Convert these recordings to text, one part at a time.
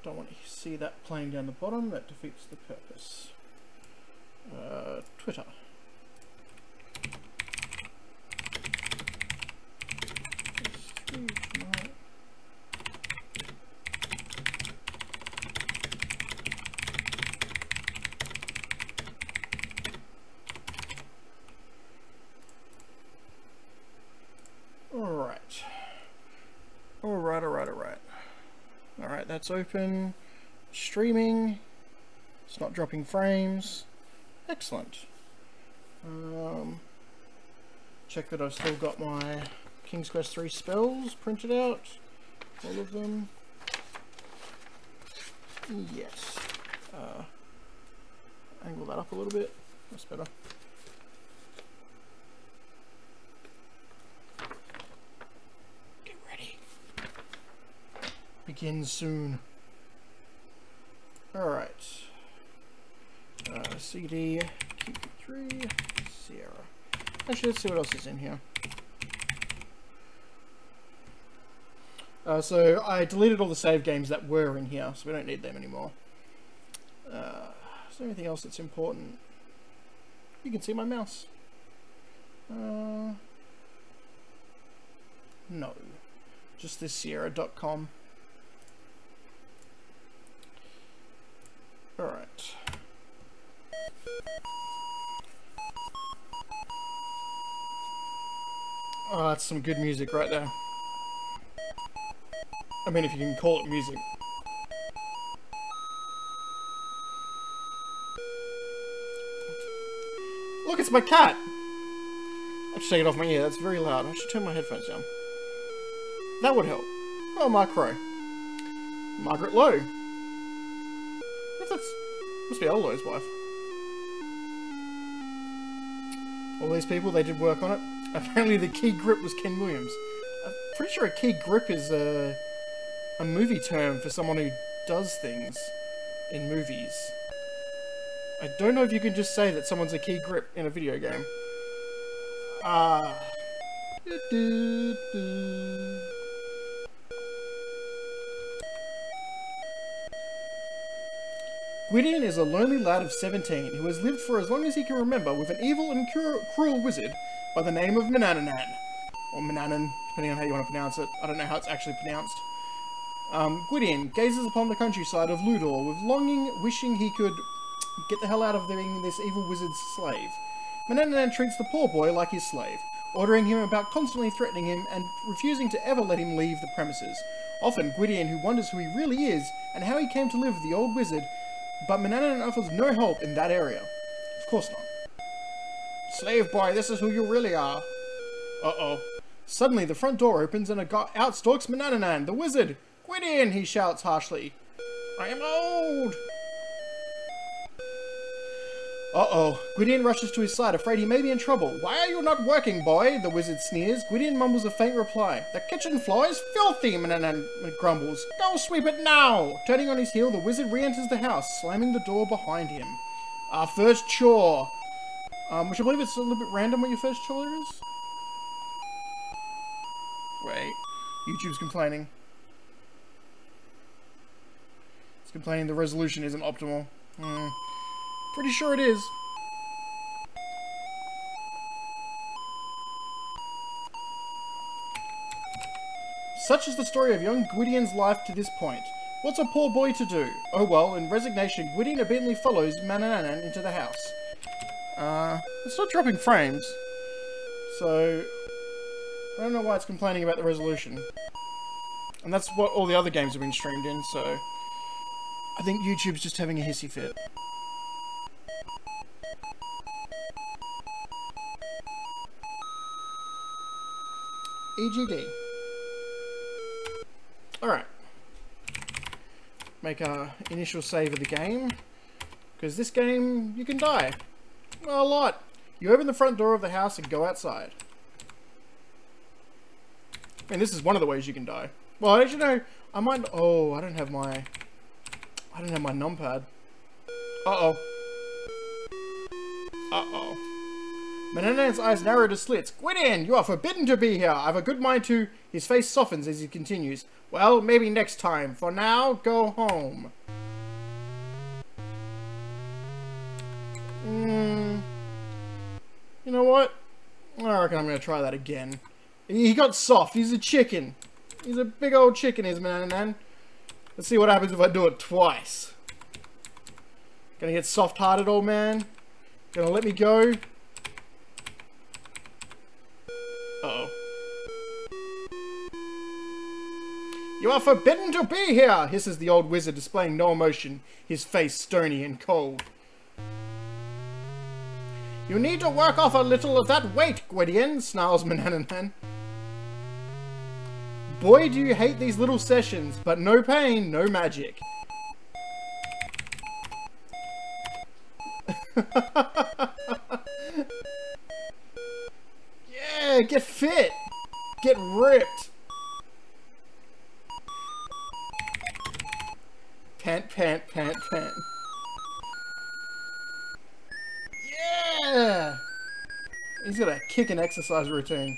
Don't want to see that playing down the bottom. That defeats the purpose. Twitter. Alright, that's open. Streaming. It's not dropping frames. Excellent. Check that I've still got my King's Quest 3 spells printed out. All of them. Yes. Angle that up a little bit. That's better. Get ready. Begin soon. Alright. CD, QP3, Sierra. Actually, let's see what else is in here. So I deleted all the save games that were in here, so we don't need them anymore. Is there anything else that's important? You can see my mouse. No. Just this Sierra.com. Alright. Oh, that's some good music right there. I mean, if you can call it music. Look, it's my cat! I should take it off my ear, that's very loud. I should turn my headphones down. That would help. Oh, Mark Crow. Margaret Lowe. Must be Olo's wife. All these people, they did work on it. Apparently the key grip was Ken Williams. I'm pretty sure a key grip is a movie term for someone who does things in movies. I don't know if you can just say that someone's a key grip in a video game. Gwydion is a lonely lad of 17 who has lived for as long as he can remember with an evil and cruel wizard by the name of Manananan. Or Mananan, depending on how you want to pronounce it. I don't know how it's actually pronounced. Gwydion gazes upon the countryside of Ludor with longing, wishing he could get the hell out of being this evil wizard's slave. Manananan treats the poor boy like his slave, ordering him about, constantly threatening him, and refusing to ever let him leave the premises. Often, Gwydion, who wonders who he really is, and how he came to live with the old wizard, but Manananan offers no help in that area. Of course not. Slave boy, this is who you really are. Uh-oh. Suddenly, the front door opens and out stalks Manananan, the wizard. Gwydion, he shouts harshly. I am old. Uh-oh. Gwydion rushes to his side, afraid he may be in trouble. Why are you not working, boy? The wizard sneers. Gwydion mumbles a faint reply. The kitchen floor is filthy, Manananan grumbles. Go sweep it now! Turning on his heel, the wizard re-enters the house, slamming the door behind him. Our first chore. Which I believe it's a little bit random what your first chore is. Wait. YouTube's complaining. It's complaining the resolution isn't optimal. Pretty sure it is. Such is the story of young Gwydion's life to this point. What's a poor boy to do? Oh well, in resignation, Gwydion obediently follows Manananan into the house. It's not dropping frames, so I don't know why it's complaining about the resolution. And that's what all the other games have been streamed in, so I think YouTube's just having a hissy fit. EGD. Alright. Make our initial save of the game. Because this game, you can die. Well, a lot. You open the front door of the house and go outside. And this is one of the ways you can die. Well, actually no, I might... Oh, I don't have my numpad. Uh-oh. Uh-oh. Mananan's eyes narrow to slits. Gwydion, you are forbidden to be here. I have a good mind to... His face softens as he continues. Well, maybe next time. For now, go home. You know what? I reckon I'm going to try that again. He got soft. He's a chicken. He's a big old chicken, is Mananan. Let's see what happens if I do it twice. Gonna get soft-hearted, old man. Gonna let me go. Uh-oh. You are forbidden to be here, hisses the old wizard, displaying no emotion, his face stony and cold. You need to work off a little of that weight, Gwydion, snarls Manananan. Boy, do you hate these little sessions, but no pain, no magic. Yeah, get fit! Get ripped! Pant, pant, pant, pant. Yeah! He's got a kick and exercise routine.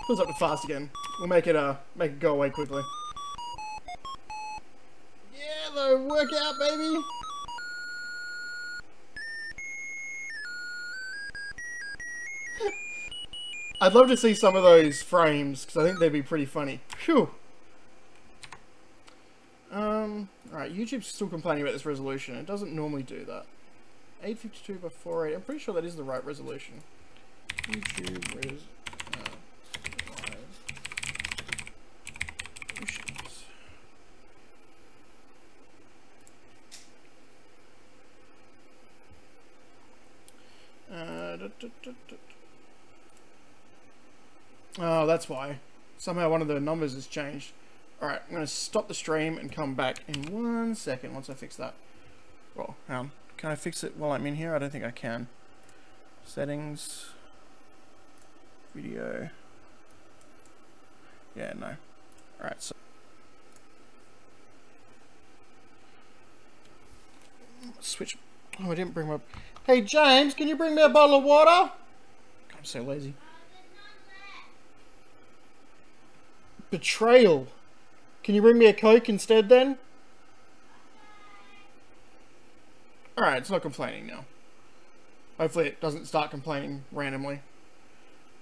Pulls up to fast again. We'll make it go away quickly. Yeah, the workout, baby. I'd love to see some of those frames because I think they'd be pretty funny. Phew. Alright, YouTube's still complaining about this resolution. It doesn't normally do that. 852 by 480. I'm pretty sure that is the right resolution. YouTube resolutions. Oh, that's why. Somehow one of the numbers has changed. Alright, I'm going to stop the stream and come back in 1 second once I fix that. Well, can I fix it while I'm in here? I don't think I can. Settings. Video. Yeah, no. Alright, so... switch. Oh, I didn't bring my... Hey, James, can you bring me a bottle of water? I'm so lazy. Betrayal. Can you bring me a Coke instead then? Alright, it's not complaining now. Hopefully it doesn't start complaining randomly.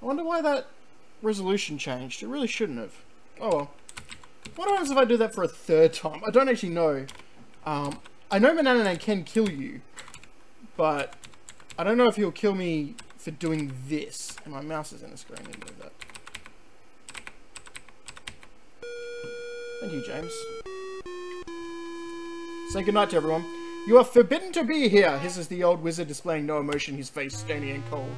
I wonder why that resolution changed. It really shouldn't have. Oh well. What happens if I do that for a third time? I don't actually know. I know Manananan can kill you, but I don't know if he'll kill me for doing this. And my mouse is in the screen. Let me move that. Thank you, James. Say goodnight to everyone. You are forbidden to be here, hisses the old wizard, displaying no emotion, his face stony and cold.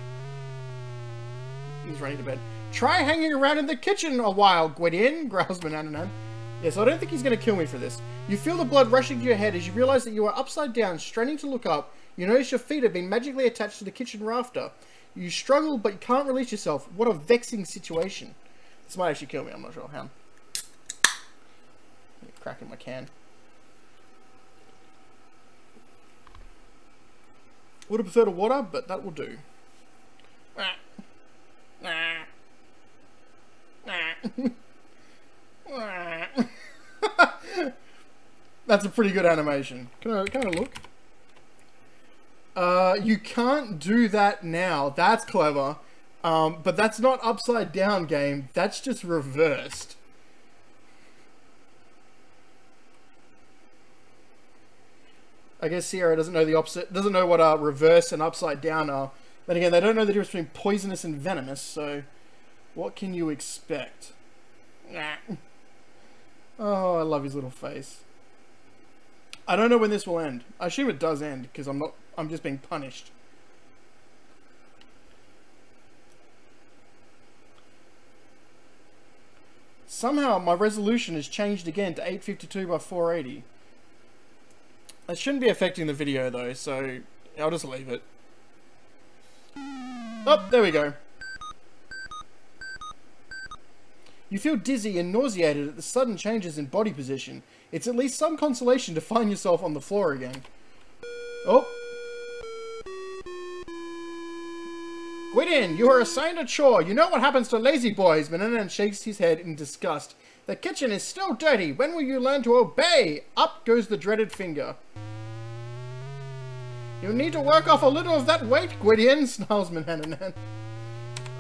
He's running to bed. Try hanging around in the kitchen a while, Gwydion, growls Manananan. Yes, I don't think he's going to kill me for this. You feel the blood rushing to your head as you realize that you are upside down, straining to look up. You notice your feet have been magically attached to the kitchen rafter. You struggle, but you can't release yourself. What a vexing situation. This might actually kill me, I'm not sure how. Cracking my can. Would have preferred a water, but that will do. That's a pretty good animation. Can I look? You can't do that now. That's clever. But that's not upside down, game. That's just reversed. I guess Sierra doesn't know the opposite, doesn't know what reverse and upside down are. Then again, they don't know the difference between poisonous and venomous, so what can you expect? Oh, I love his little face. I don't know when this will end. I assume it does end, because I'm just being punished. Somehow my resolution has changed again to 852 by 480. That shouldn't be affecting the video though, so I'll just leave it. Oh, there we go. You feel dizzy and nauseated at the sudden changes in body position. It's at least some consolation to find yourself on the floor again. Oh. Gwydion, you are assigned a chore. You know what happens to lazy boys. Manannan shakes his head in disgust. The kitchen is still dirty. When will you learn to obey? Up goes the dreaded finger. You need to work off a little of that weight, Gwydion, snarls Manannan.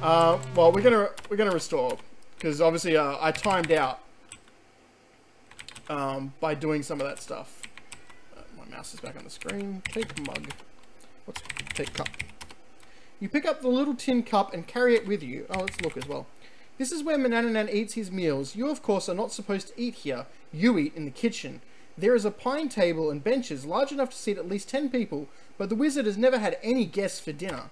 Well, we're gonna restore. Because obviously I timed out by doing some of that stuff. My mouse is back on the screen. Take mug. What's take cup? You pick up the little tin cup and carry it with you. Oh, let's look as well. This is where Manannan eats his meals. You, of course, are not supposed to eat here. You eat in the kitchen. There is a pine table and benches large enough to seat at least 10 people, but the wizard has never had any guests for dinner.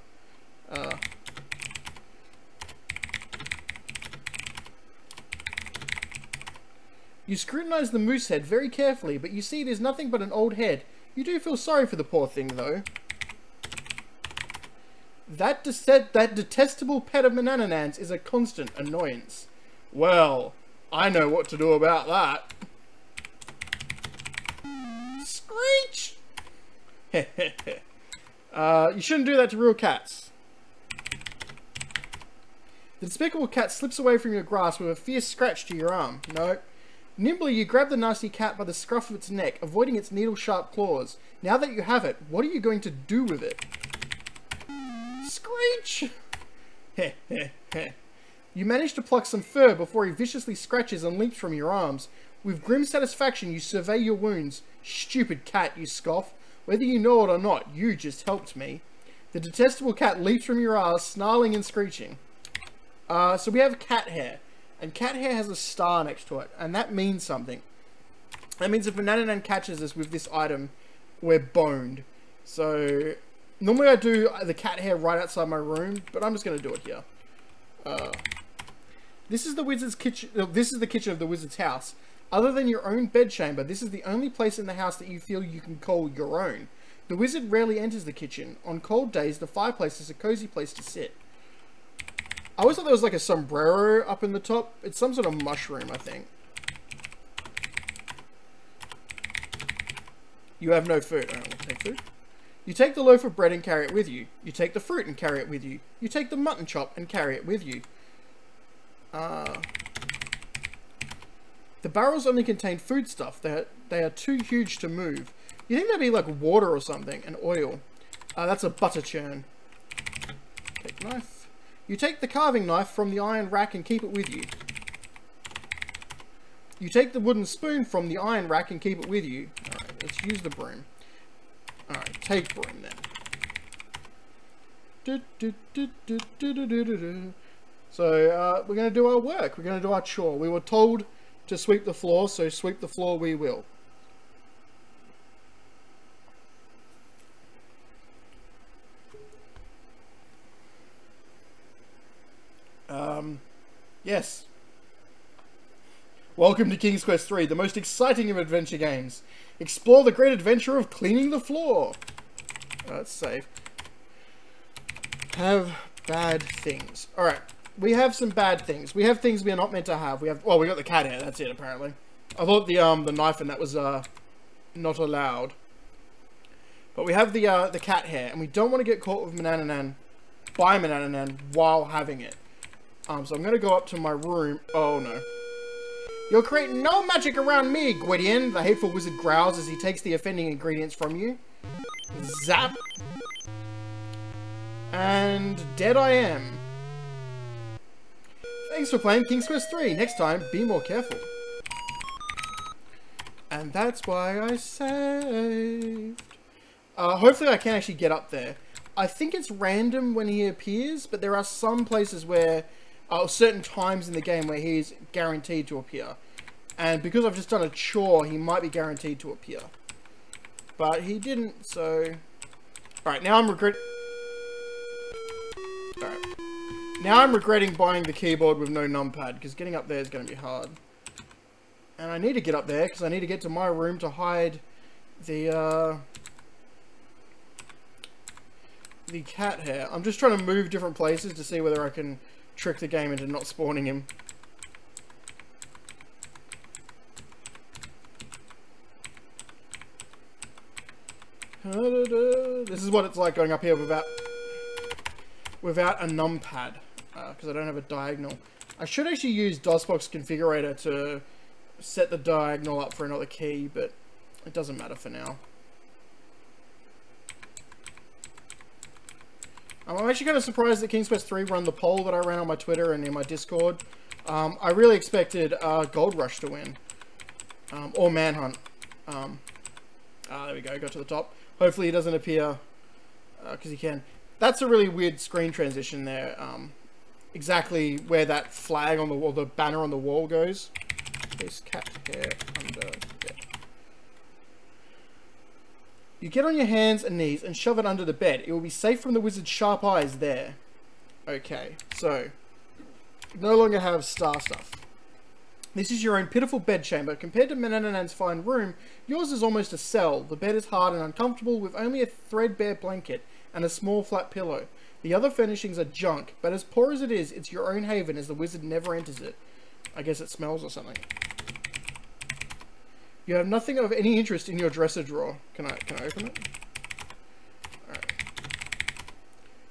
You scrutinize the moose head very carefully, but you see it is nothing but an old head. You do feel sorry for the poor thing, though. That detestable pet of Manannan's is a constant annoyance. Well, I know what to do about that. Screech! You shouldn't do that to real cats. The despicable cat slips away from your grasp with a fierce scratch to your arm. No. Nimbly, you grab the nasty cat by the scruff of its neck, avoiding its needle-sharp claws. Now that you have it, what are you going to do with it? Screech! You manage to pluck some fur before he viciously scratches and leaps from your arms. With grim satisfaction, you survey your wounds. Stupid cat, you scoff. Whether you know it or not, you just helped me. The detestable cat leaps from your arms, snarling and screeching. So we have cat hair. And cat hair has a star next to it, and that means something. That means if Manannan catches us with this item, we're boned. So, normally I do the cat hair right outside my room, but I'm just going to do it here. This is the wizard's kitchen. This is the kitchen of the wizard's house. Other than your own bedchamber, this is the only place in the house that you feel you can call your own. The wizard rarely enters the kitchen. On cold days, the fireplace is a cozy place to sit. I always thought there was like a sombrero up in the top. It's some sort of mushroom, I think. You have no food. Alright, we'll take food. You take the loaf of bread and carry it with you. You take the fruit and carry it with you. You take the mutton chop and carry it with you. The barrels only contain foodstuff. They are too huge to move. You think that'd be like water or something, and oil. That's a butter churn. Take knife. You take the carving knife from the iron rack and keep it with you. You take the wooden spoon from the iron rack and keep it with you. Alright, let's use the broom. Alright, take broom then. So, we're going to do our work. We're going to do our chore. We were told to sweep the floor, so sweep the floor we will. Yes. Welcome to King's Quest III, the most exciting of adventure games. Explore the great adventure of cleaning the floor. Let's save. Have bad things. Alright, we have some bad things. We have things we are not meant to have. We have, well, we got the cat hair, that's it apparently. I thought the knife and that was not allowed. But we have the cat hair, and we don't want to get caught with Manannan by Manannan while having it. So I'm going to go up to my room. Oh, no. You'll create no magic around me, Gwydion, the hateful wizard growls as he takes the offending ingredients from you. Zap. And dead I am. Thanks for playing King's Quest III. Next time, be more careful. And that's why I saved. Hopefully I can actually get up there. I think it's random when he appears, but there are some places where... certain times in the game where he's guaranteed to appear. And because I've just done a chore, he might be guaranteed to appear. But he didn't, so... Alright, now I'm regretting buying the keyboard with no numpad, because getting up there is going to be hard. And I need to get up there, because I need to get to my room to hide the the cat hair. I'm just trying to move different places to see whether I can trick the game into not spawning him. This is what it's like going up here without a numpad, because I don't have a diagonal. I should actually use DOSBox Configurator to set the diagonal up for another key, but it doesn't matter for now. I'm actually kind of surprised that King's Quest 3 run the poll that I ran on my Twitter and in my Discord. I really expected Gold Rush to win, or Manhunt. There we go, got to the top. Hopefully he doesn't appear, because he can. That's a really weird screen transition there. Exactly where that flag on the wall, the banner on the wall goes. Place cat hair under bed. You get on your hands and knees and shove it under the bed. It will be safe from the wizard's sharp eyes there. Okay, so no longer have star stuff. This is your own pitiful bedchamber. Compared to Mananan's fine room, yours is almost a cell. The bed is hard and uncomfortable with only a threadbare blanket and a small flat pillow. The other furnishings are junk, but as poor as it is, it's your own haven as the wizard never enters it. I guess it smells or something. You have nothing of any interest in your dresser drawer. Can I open it? Alright.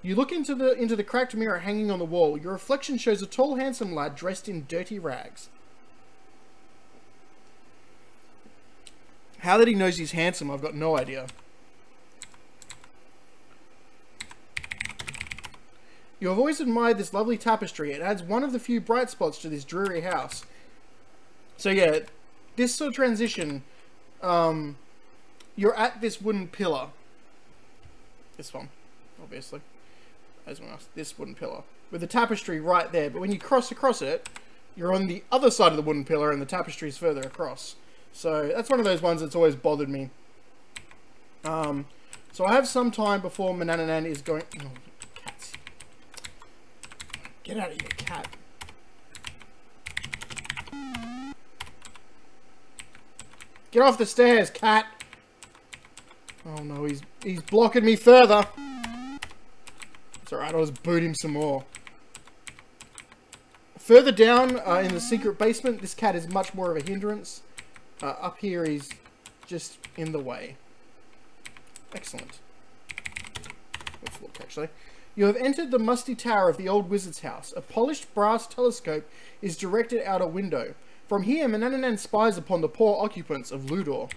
You look into the cracked mirror hanging on the wall. Your reflection shows a tall, handsome lad dressed in dirty rags. How that he knows he's handsome, I've got no idea. You have always admired this lovely tapestry. It adds one of the few bright spots to this dreary house. So yeah, this sort of transition, you're at this wooden pillar. This one, obviously. As one else, this wooden pillar. With the tapestry right there. But when you cross across it, you're on the other side of the wooden pillar and the tapestry's further across. So that's one of those ones that's always bothered me. So I have some time before Manananan is going... Oh, cats. Get out of here, cat. Get off the stairs, cat. Oh no, he's blocking me further. It's alright, I'll just boot him some more. Further down in the secret basement, this cat is much more of a hindrance. Up here, he's just in the way. Excellent. Let's look, actually. You have entered the musty tower of the old wizard's house. A polished brass telescope is directed out a window. From here, Manananan spies upon the poor occupants of Ludor.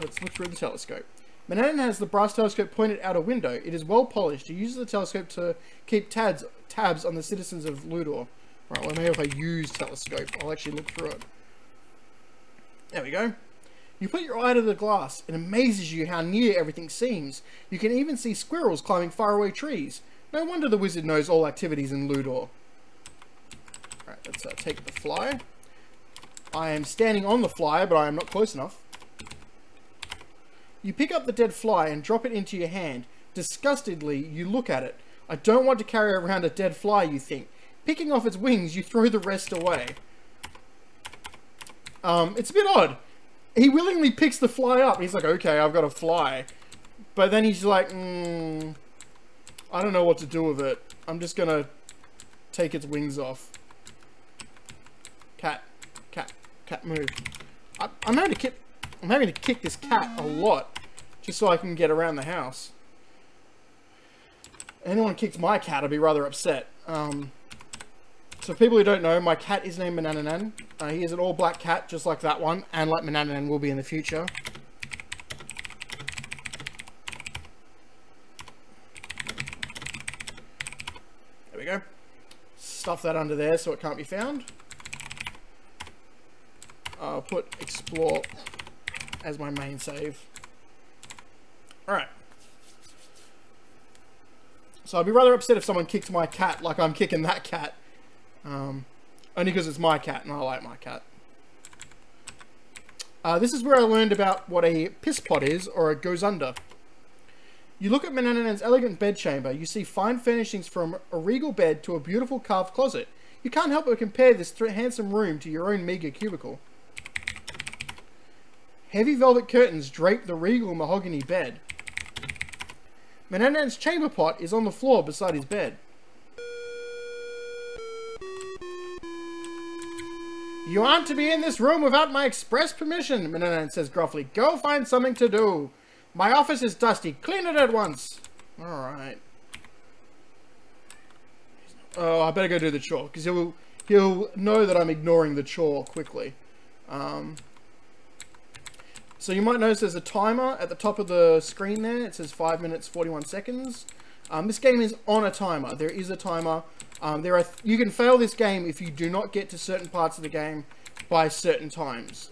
Let's look through the telescope. Manananan has the brass telescope pointed out a window. It is well polished. He uses the telescope to keep tabs on the citizens of Ludor. Right, well, maybe if I use telescope, I'll actually look through it. There we go. You put your eye to the glass. It amazes you how near everything seems. You can even see squirrels climbing faraway trees. No wonder the wizard knows all activities in Ludor. Alright, let's take the fly. I am standing on the fly, but I am not close enough. You pick up the dead fly and drop it into your hand. Disgustedly, you look at it. I don't want to carry around a dead fly, you think. Picking off its wings, you throw the rest away. It's a bit odd. He willingly picks the fly up. He's like, okay, I've got a fly. But then he's like, I don't know what to do with it. I'm just gonna take its wings off. Cat, move. I'm having to kick this cat a lot, just so I can get around the house. Anyone kicks my cat, I'd be rather upset. So for people who don't know, my cat is named Manananan. He is an all-black cat, just like that one, and like Manananan will be in the future. There we go. Stuff that under there so it can't be found. I'll put explore as my main save. Alright. So I'd be rather upset if someone kicked my cat like I'm kicking that cat. Only because it's my cat and I like my cat. This is where I learned about what a piss pot is, or a goes under. You look at Mananan's elegant bedchamber. You see fine furnishings from a regal bed to a beautiful carved closet. You can't help but compare this handsome room to your own meagre cubicle. Heavy velvet curtains drape the regal mahogany bed. Mananan's chamber pot is on the floor beside his bed. You aren't to be in this room without my express permission, Mananan says gruffly. Go find something to do. My office is dusty. Clean it at once. Alright. Oh, I better go do the chore, because he'll know that I'm ignoring the chore quickly. So you might notice there's a timer at the top of the screen there. It says 5 minutes, 41 seconds. This game is on a timer. There is a timer. You can fail this game if you do not get to certain parts of the game by certain times.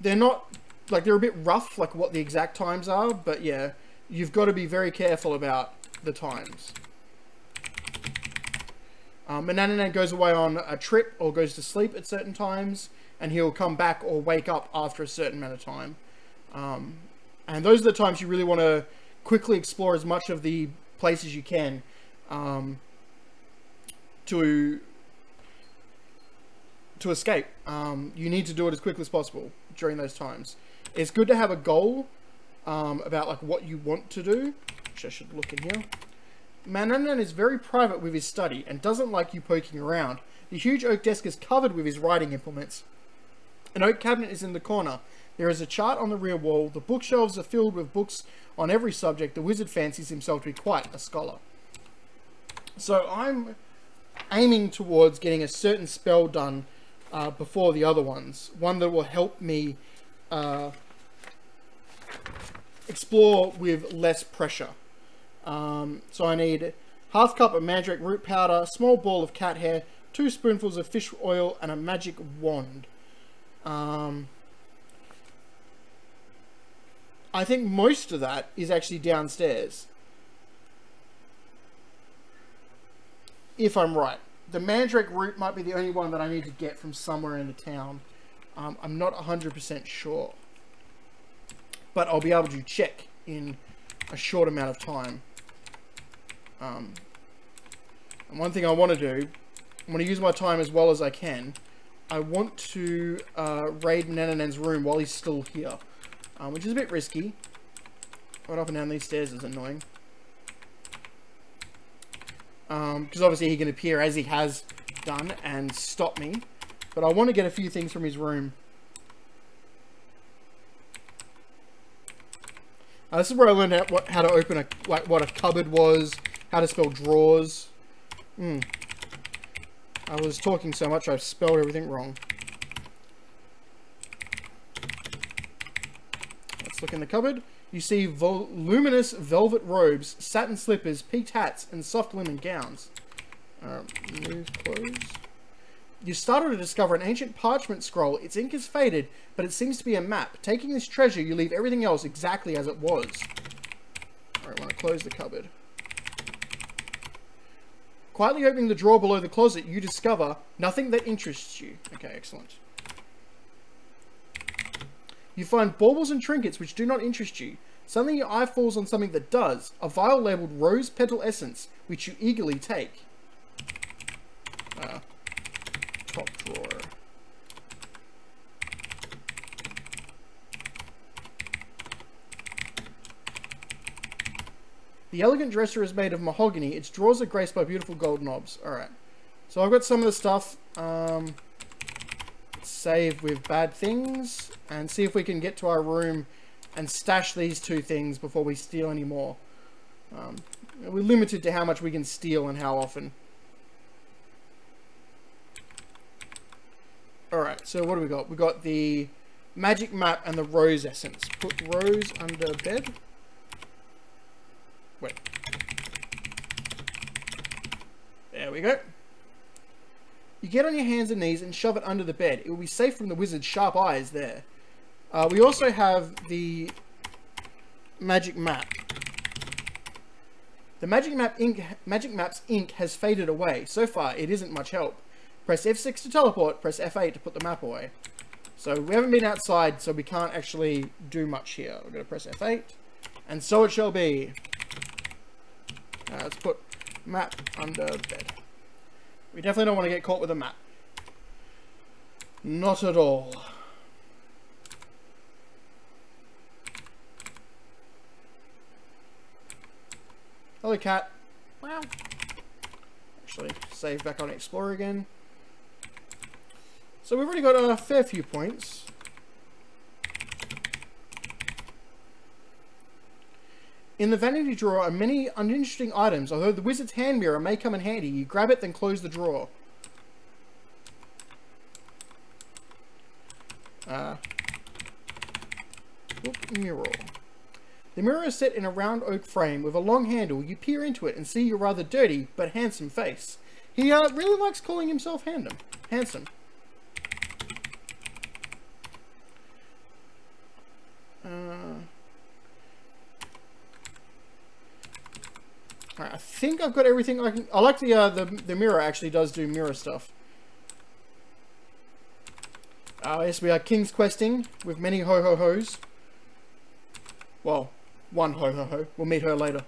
They're not, like, they're a bit rough, like what the exact times are, but yeah, you've got to be very careful about the times. Manananan goes away on a trip or goes to sleep at certain times, and he'll come back or wake up after a certain amount of time. And those are the times you really want to quickly explore as much of the places you can to escape. You need to do it as quickly as possible during those times. It's good to have a goal about like what you want to do, which I should look in here. Manananan is very private with his study and doesn't like you poking around. The huge oak desk is covered with his writing implements. An oak cabinet is in the corner. There is a chart on the rear wall. The bookshelves are filled with books on every subject. The wizard fancies himself to be quite a scholar. So I'm aiming towards getting a certain spell done before the other ones. One that will help me explore with less pressure. So I need half cup of mandrake root powder, a small ball of cat hair, 2 spoonfuls of fish oil, and a magic wand. I think most of that is actually downstairs. If I'm right. The mandrake root might be the only one that I need to get from somewhere in the town. I'm not 100% sure. But I'll be able to check in a short amount of time. And one thing I want to do, I want to use my time as well as I can. I want to raid Mananan's room while he's still here. Which is a bit risky. Going up and down these stairs is annoying. Because obviously he can appear as he has done and stop me. But I want to get a few things from his room. This is where I learned how to open what a cupboard was, how to spell drawers. I was talking so much I spelled everything wrong. Let's look in the cupboard. You see voluminous velvet robes, satin slippers, peaked hats, and soft linen gowns. Move clothes. You startle to discover an ancient parchment scroll. Its ink is faded, but it seems to be a map. Taking this treasure, you leave everything else exactly as it was. Alright, I want to close the cupboard. Quietly opening the drawer below the closet, you discover nothing that interests you. Okay, excellent. You find baubles and trinkets which do not interest you. Suddenly your eye falls on something that does. A vial labelled Rose Petal Essence, which you eagerly take. Top drawer. The elegant dresser is made of mahogany. Its drawers are graced by beautiful gold knobs. Alright. So I've got some of the stuff. Save with bad things. And see if we can get to our room and stash these 2 things before we steal any more. We're limited to how much we can steal and how often. Alright, so what do we got? We got the magic map and the rose essence. Put rose under bed. Wait. There we go. You get on your hands and knees and shove it under the bed. It will be safe from the wizard's sharp eyes there. We also have the magic map. The magic map's ink has faded away. So far, it isn't much help. Press F6 to teleport, press F8 to put the map away. So we haven't been outside, so we can't actually do much here. We're going to press F8, and so it shall be. Let's put map under bed. We definitely don't want to get caught with a map. Not at all. Hello, cat. Wow. Actually, save back on Explorer again. So we've already got a fair few points. In the vanity drawer are many uninteresting items, although the wizard's hand mirror may come in handy. You grab it, then close the drawer. Book mirror. The mirror is set in a round oak frame with a long handle. You peer into it and see your rather dirty but handsome face. He really likes calling himself handsome. Alright, I think I've got everything I can. I like the mirror actually does do mirror stuff. Yes, we are King's Questing with many ho-ho-hos. Well, one ho-ho-ho. We'll meet her later.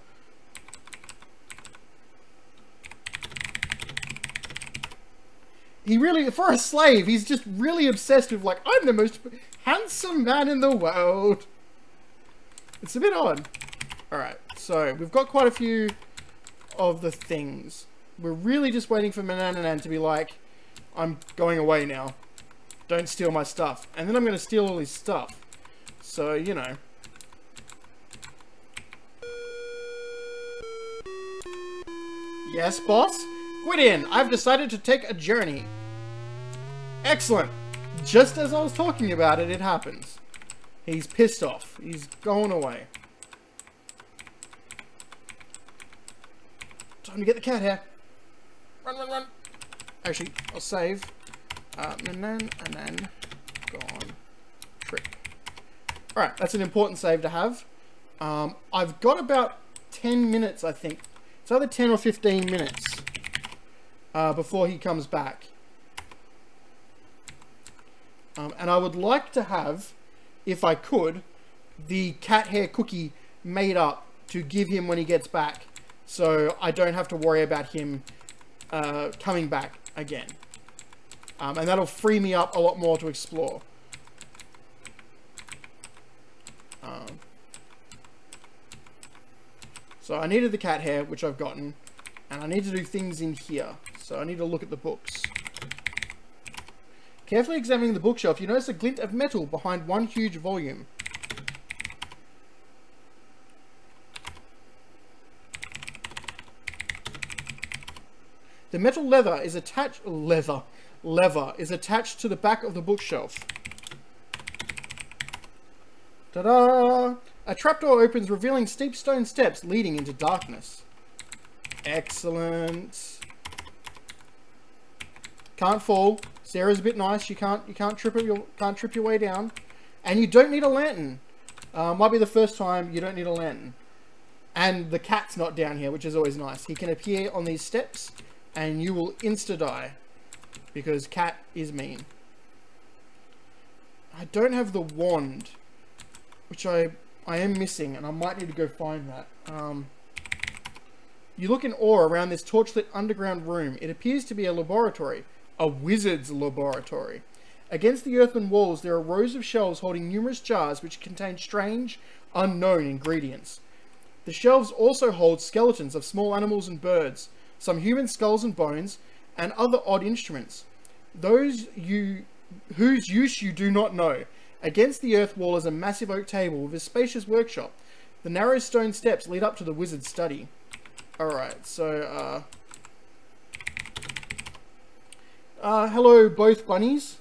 He really, for a slave, he's just really obsessed with, like, I'm the most handsome man in the world. It's a bit odd. Alright, so we've got quite a few of the things. We're really just waiting for Manananan to be like, I'm going away now. Don't steal my stuff. And then I'm going to steal all his stuff. So, you know. Yes, boss? Gwydion, I've decided to take a journey. Excellent. Just as I was talking about it, it happens. He's pissed off. He's going away. Time to get the cat hair. Run, run, run. Actually, I'll save. Manananan gone trick. Alright, that's an important save to have. I've got about 10 minutes, I think. It's either 10 or 15 minutes before he comes back. And I would like to have, if I could, the cat hair cookie made up to give him when he gets back. So I don't have to worry about him coming back again. And that'll free me up a lot more to explore. So I needed the cat hair, which I've gotten. And I need to do things in here. So I need to look at the books. Carefully examining the bookshelf, you notice a glint of metal behind one huge volume. The metal lever is attached to the back of the bookshelf. Ta-da! A trapdoor opens, revealing steep stone steps leading into darkness. Excellent. Can't fall. Sarah's a bit nice. You can't trip your way down, and you don't need a lantern. Might be the first time you don't need a lantern. And the cat's not down here, which is always nice. He can appear on these steps, and you will insta-die because cat is mean. I don't have the wand, which I am missing, and I might need to go find that. You look in awe around this torchlit underground room. It appears to be a laboratory. A wizard's laboratory. Against the earthen walls, there are rows of shelves holding numerous jars which contain strange, unknown ingredients. The shelves also hold skeletons of small animals and birds, some human skulls and bones, and other odd instruments. Whose use you do not know. Against the earth wall is a massive oak table with a spacious workshop. The narrow stone steps lead up to the wizard's study. Alright, so, hello, both bunnies.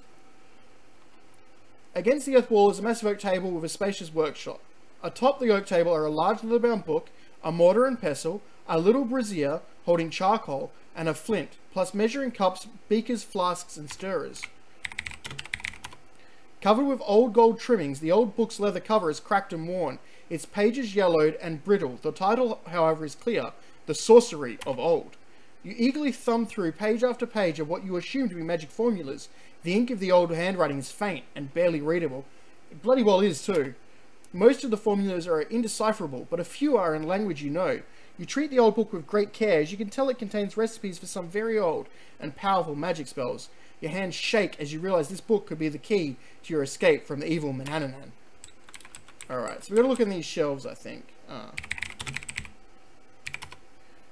Against the earth wall is a massive oak table with a spacious workshop. Atop the oak table are a large leather-bound book, a mortar and pestle, a little brazier holding charcoal, and a flint, plus measuring cups, beakers, flasks, and stirrers. Covered with old gold trimmings, the old book's leather cover is cracked and worn. Its pages yellowed and brittle. The title, however, is clear: The Sorcery of Old. You eagerly thumb through page after page of what you assume to be magic formulas. The ink of the old handwriting is faint and barely readable. It bloody well is too. Most of the formulas are indecipherable, but a few are in language you know. You treat the old book with great care, as you can tell it contains recipes for some very old and powerful magic spells. Your hands shake as you realize this book could be the key to your escape from the evil Manananan. Alright, so we're going to look in these shelves, I think.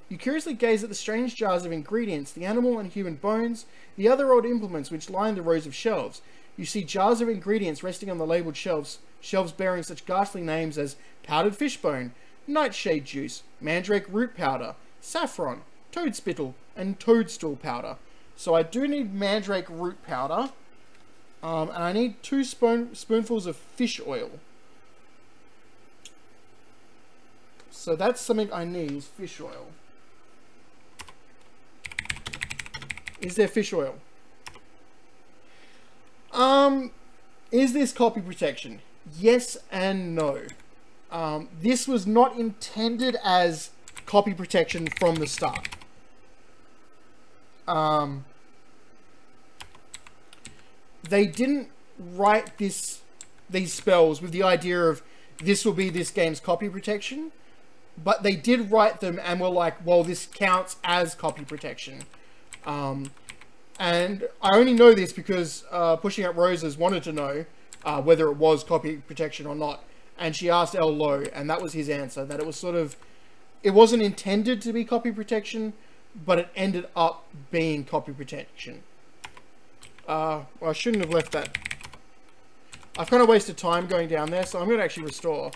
You curiously gaze at the strange jars of ingredients, the animal and human bones, the other odd implements which line the rows of shelves. You see jars of ingredients resting on the labelled shelves, shelves bearing such ghastly names as powdered fish bone, nightshade juice, mandrake root powder, saffron, toad spittle, and toadstool powder. So I do need mandrake root powder, and I need 2 spoonfuls of fish oil. So that's something I need, is fish oil. Is there fish oil? Is this copy protection? Yes and no. This was not intended as copy protection from the start. They didn't write these spells with the idea of this will be this game's copy protection, but they did write them and were like, well, this counts as copy protection. And I only know this because Pushing Up Roses wanted to know whether it was copy protection or not. And she asked L. Lowe, and that was his answer, that it was sort of... It wasn't intended to be copy protection, but it ended up being copy protection. Well, I shouldn't have left that. I've kind of wasted time going down there, so I'm going to actually restore.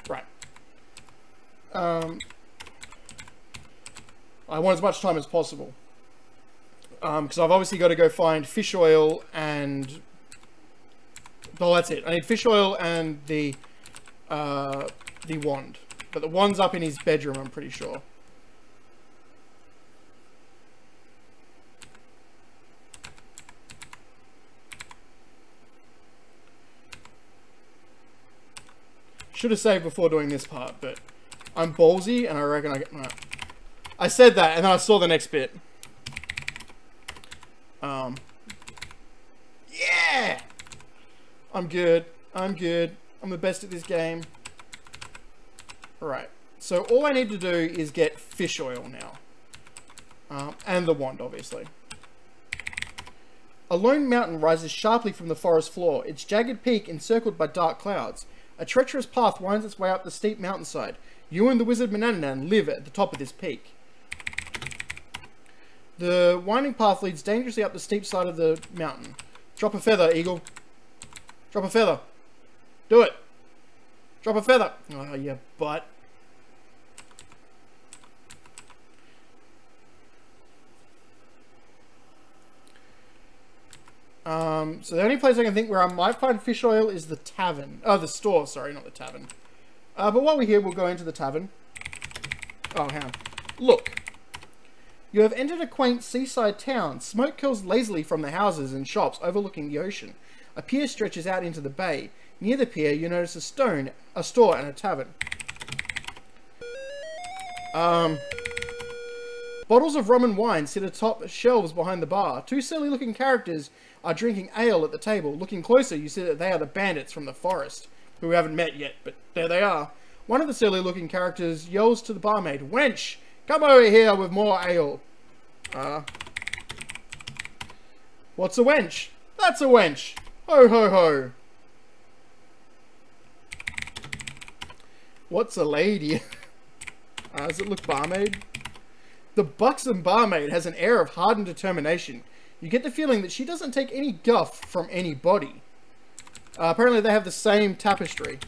Right. I want as much time as possible. Because I've obviously got to go find fish oil and... Well, that's it. I need fish oil and the wand. But the wand's up in his bedroom, I'm pretty sure. Should have saved before doing this part, but I'm ballsy and I reckon I get... No. I said that and then I saw the next bit. Yeah! I'm good. I'm good. I'm the best at this game. Alright. So all I need to do is get fish oil now. And the wand, obviously. A lone mountain rises sharply from the forest floor, its jagged peak encircled by dark clouds. A treacherous path winds its way up the steep mountainside. You and the wizard Manananan live at the top of this peak. The winding path leads dangerously up the steep side of the mountain. Drop a feather, Eagle. Drop a feather. Do it. Drop a feather. Oh, you butt. So the only place I can think where I might find fish oil is the tavern. Oh, the store, sorry, not the tavern. But while we're here, we'll go into the tavern. Oh, hang on. Look. You have entered a quaint seaside town. Smoke curls lazily from the houses and shops overlooking the ocean. A pier stretches out into the bay. Near the pier, you notice a store, and a tavern. Bottles of rum and wine sit atop shelves behind the bar. 2 silly-looking characters are drinking ale at the table. Looking closer, you see that they are the bandits from the forest, who we haven't met yet, but there they are. One of the silly-looking characters yells to the barmaid, "Wench, come over here with more ale." What's a wench? That's a wench. Ho, ho, ho. What's a lady? Does it look barmaid? The buxom barmaid has an air of hardened determination. You get the feeling that she doesn't take any guff from anybody. Apparently they have the same tapestry.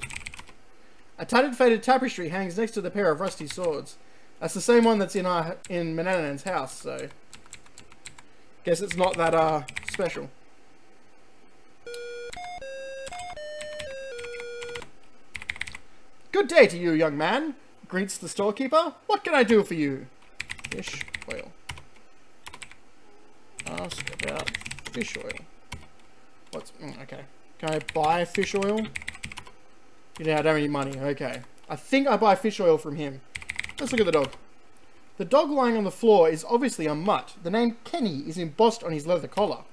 A tattered, faded tapestry hangs next to the pair of rusty swords. That's the same one that's in Mananan's house, so... Guess it's not that, special. "Good day to you, young man," greets the storekeeper. "What can I do for you?" Fish oil. Ask about fish oil. What's... okay. Can I buy fish oil? Yeah, I don't need money. Okay. I think I buy fish oil from him. Let's look at the dog. The dog lying on the floor is obviously a mutt. The name Kenny is embossed on his leather collar.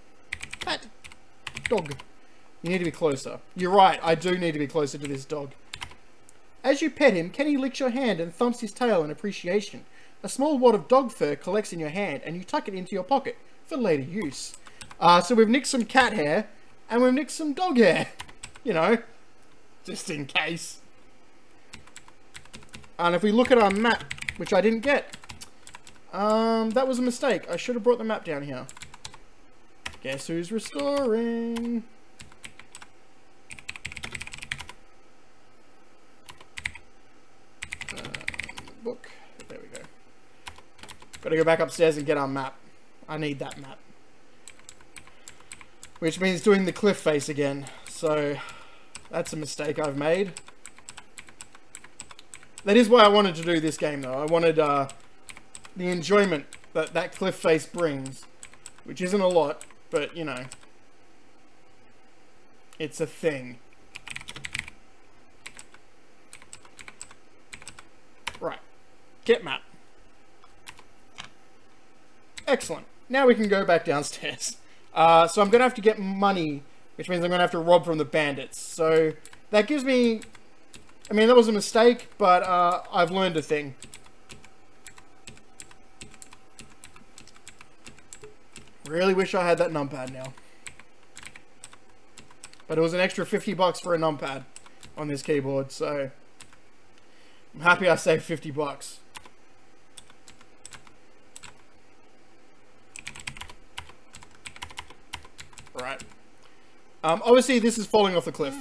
Cat. Dog. You need to be closer. You're right, I do need to be closer to this dog. As you pet him, Kenny licks your hand and thumps his tail in appreciation. A small wad of dog fur collects in your hand and you tuck it into your pocket for later use. So we've nicked some cat hair, and we've nicked some dog hair. You know, just in case. And if we look at our map, which I didn't get, that was a mistake. I should have brought the map down here. Guess who's restoring? Book. There we go. Gotta go back upstairs and get our map. I need that map. Which means doing the cliff face again. So, that's a mistake I've made. That is why I wanted to do this game, though. I wanted the enjoyment that that cliff face brings. Which isn't a lot, but, you know. It's a thing. Right. Get map. Excellent. Now we can go back downstairs. So I'm going to have to get money, which means I'm going to have to rob from the bandits. So that gives me... I mean, that was a mistake, but I've learned a thing. Really wish I had that numpad now. But it was an extra $50 for a numpad on this keyboard, so... I'm happy I saved $50. Right. Obviously, this is falling off the cliff.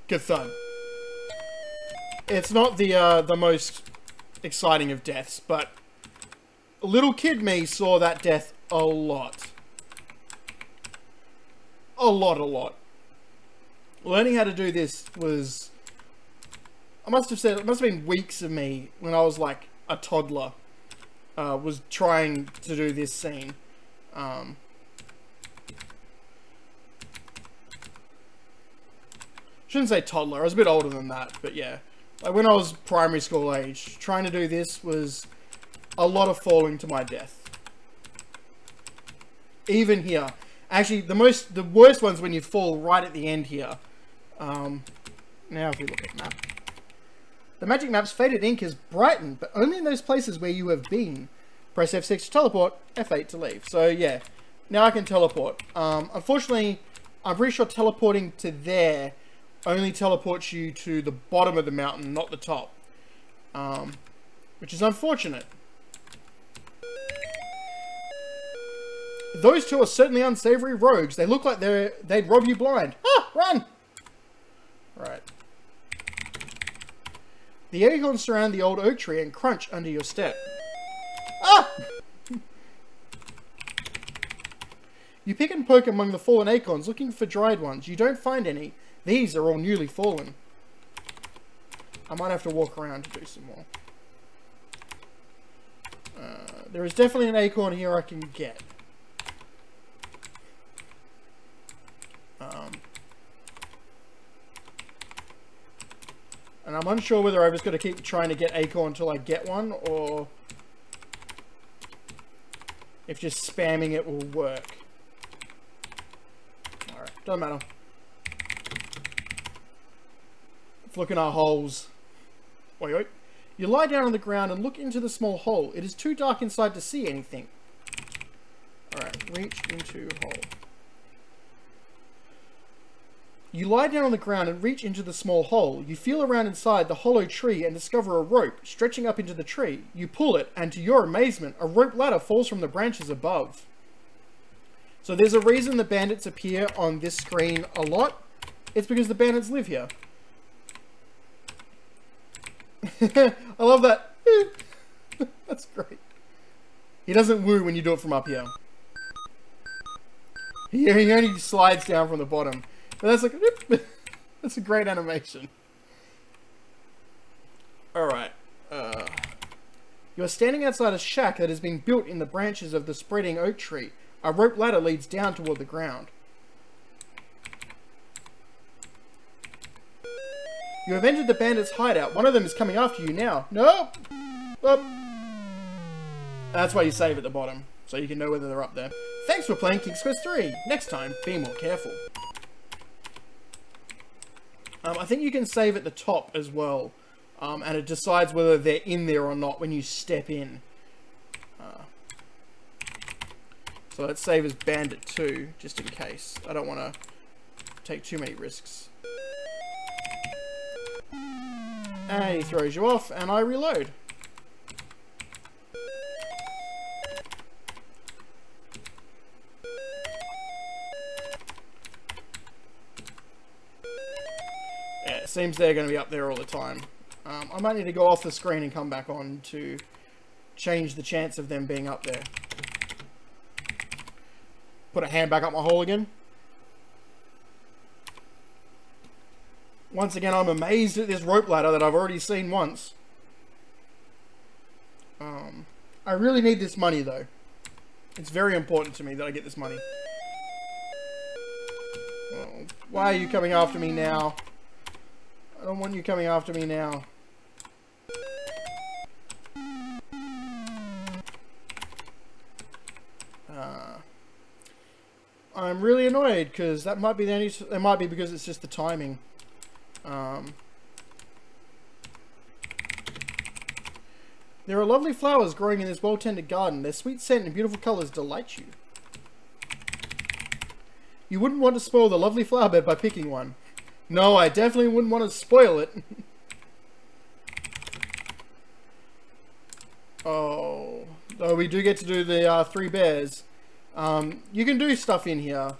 Good thud. It's not the most exciting of deaths, but little kid me saw that death a lot. A lot. Learning how to do this was... I must have said, it must have been weeks of me when I was like a toddler. Was trying to do this scene. Shouldn't say toddler, I was a bit older than that, but yeah. Like when I was primary school age, trying to do this was a lot of falling to my death. Even here. Actually, the worst one's when you fall right at the end here. Now if we look at the map. The magic map's faded ink is brightened, but only in those places where you have been. Press F6 to teleport, F8 to leave. So yeah, now I can teleport. Unfortunately, I'm pretty sure teleporting to there only teleports you to the bottom of the mountain, not the top. Which is unfortunate. Those two are certainly unsavory rogues. They look like they'd rob you blind. Ah, run! Right. The acorns surround the old oak tree and crunch under your step. Ah! You pick and poke among the fallen acorns, looking for dried ones. You don't find any. These are all newly fallen. I might have to walk around to do some more. There is definitely an acorn here I can get. And I'm unsure whether I've just got to keep trying to get acorn until I get one, or if just spamming it will work. Alright, don't matter. Let's look in our holes. Wait. You lie down on the ground and look into the small hole. It is too dark inside to see anything. Alright, reach into hole. You lie down on the ground and reach into the small hole. You feel around inside the hollow tree and discover a rope stretching up into the tree. You pull it, and to your amazement, a rope ladder falls from the branches above. So there's a reason the bandits appear on this screen a lot. It's because the bandits live here. I love that. That's great. He doesn't woo when you do it from up here. He only slides down from the bottom. But that's like, that's a great animation. Alright. You are standing outside a shack that has been built in the branches of the spreading oak tree. A rope ladder leads down toward the ground. You have entered the bandits' hideout. One of them is coming after you now. No! Oh. That's why you save at the bottom, so you can know whether they're up there. Thanks for playing King's Quest 3. Next time, be more careful. I think you can save at the top as well, and it decides whether they're in there or not when you step in. So let's save as Bandit 2, just in case. I don't want to take too many risks. And he throws you off, and I reload. Yeah, it seems they're going to be up there all the time. I might need to go off the screen and come back on to change the chance of them being up there. Put a hand back up my hole again. Once again, I'm amazed at this rope ladder that I've already seen once. I really need this money, though. It's very important to me that I get this money. Oh, why are you coming after me now? I don't want you coming after me now. I'm really annoyed because that might be the only. It might be because it's just the timing. There are lovely flowers growing in this well-tended garden. Their sweet scent and beautiful colours delight you. You wouldn't want to spoil the lovely flower bed by picking one. No, I definitely wouldn't want to spoil it. Oh, we do get to do the 3 bears. You can do stuff in here.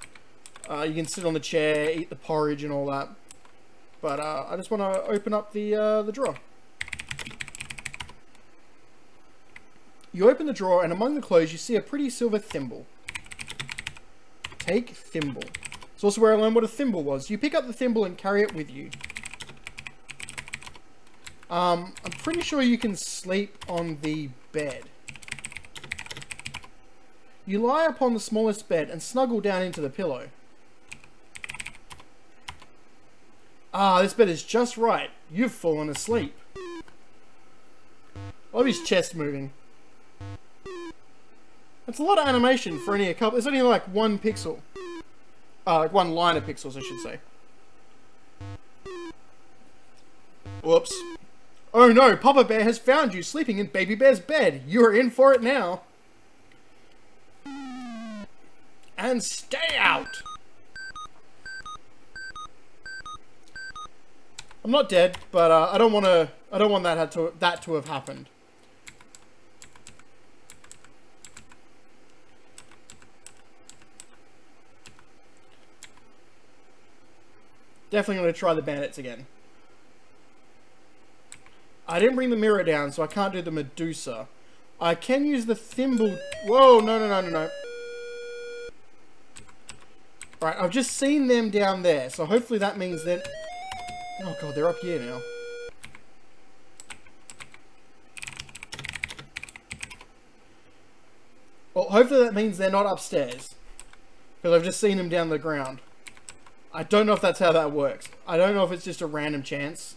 You can sit on the chair, eat the porridge and all that. But I just want to open up the drawer. You open the drawer, and among the clothes you see a pretty silver thimble. Take thimble. It's also where I learned what a thimble was. You pick up the thimble and carry it with you. I'm pretty sure you can sleep on the bed. You lie upon the smallest bed and snuggle down into the pillow. Ah, this bed is just right. You've fallen asleep. I love his chest moving. That's a lot of animation for only a couple. It's only like 1 pixel. Like 1 line of pixels, I should say. Whoops. Oh no, Papa Bear has found you sleeping in Baby Bear's bed. You are in for it now. And stay out! I'm not dead, but I don't want that to have happened. Definitely going to try the bandits again. I didn't bring the mirror down, so I can't do the Medusa. I can use the thimble. Whoa, no. Right, I've just seen them down there, so hopefully that means that... Oh god, they're up here now. Well, hopefully that means they're not upstairs. Because I've just seen them down the ground. I don't know if that's how that works. I don't know if it's just a random chance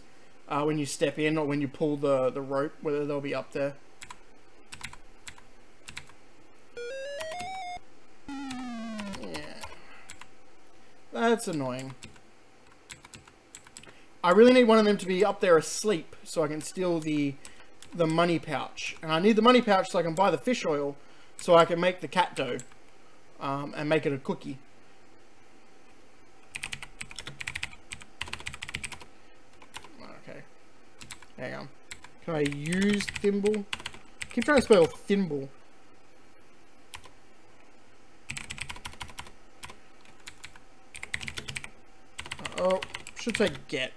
when you step in or when you pull the rope, whether they'll be up there. Yeah. That's annoying. I really need one of them to be up there asleep so I can steal the money pouch. And I need the money pouch so I can buy the fish oil so I can make the cat dough and make it a cookie. Okay. Hang on. Can I use thimble? I keep trying to spell thimble. Oh, should say get.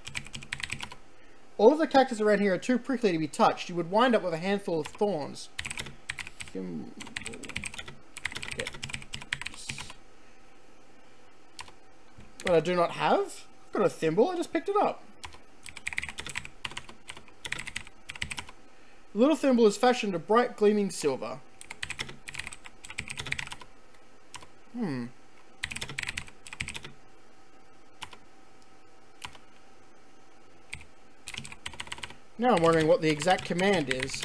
All of the cactus around here are too prickly to be touched. You would wind up with a handful of thorns. Thimble. Get. But I do not have? I've got a thimble, I just picked it up. The little thimble is fashioned of bright gleaming silver. Now I'm wondering what the exact command is.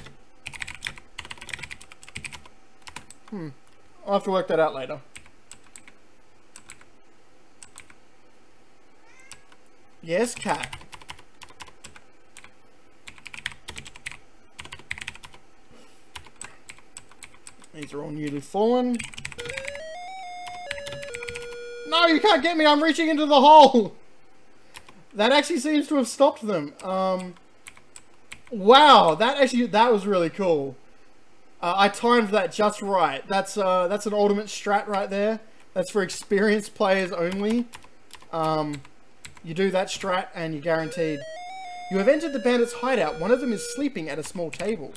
I'll have to work that out later. Yes, cat. These are all newly fallen. No, you can't get me. I'm reaching into the hole. That actually seems to have stopped them. Wow, that was really cool. I timed that just right. That's an ultimate strat right there. That's for experienced players only. You do that strat and you're guaranteed. You have entered the bandits' hideout. One of them is sleeping at a small table.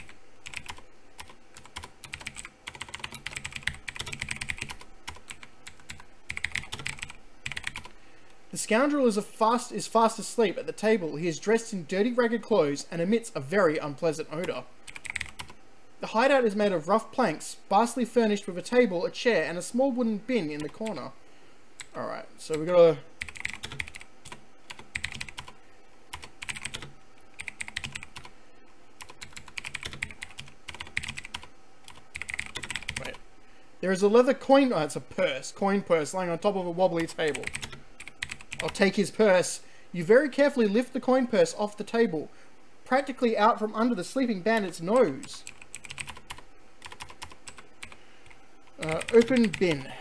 The scoundrel is fast asleep at the table. He is dressed in dirty, ragged clothes and emits a very unpleasant odor. The hideout is made of rough planks, sparsely furnished with a table, a chair, and a small wooden bin in the corner. Alright, so we gotta... Wait. There is a leather coin... Oh, it's a purse. Coin purse lying on top of a wobbly table. I'll take his purse. You very carefully lift the coin purse off the table, practically out from under the sleeping bandit's nose. Open bin.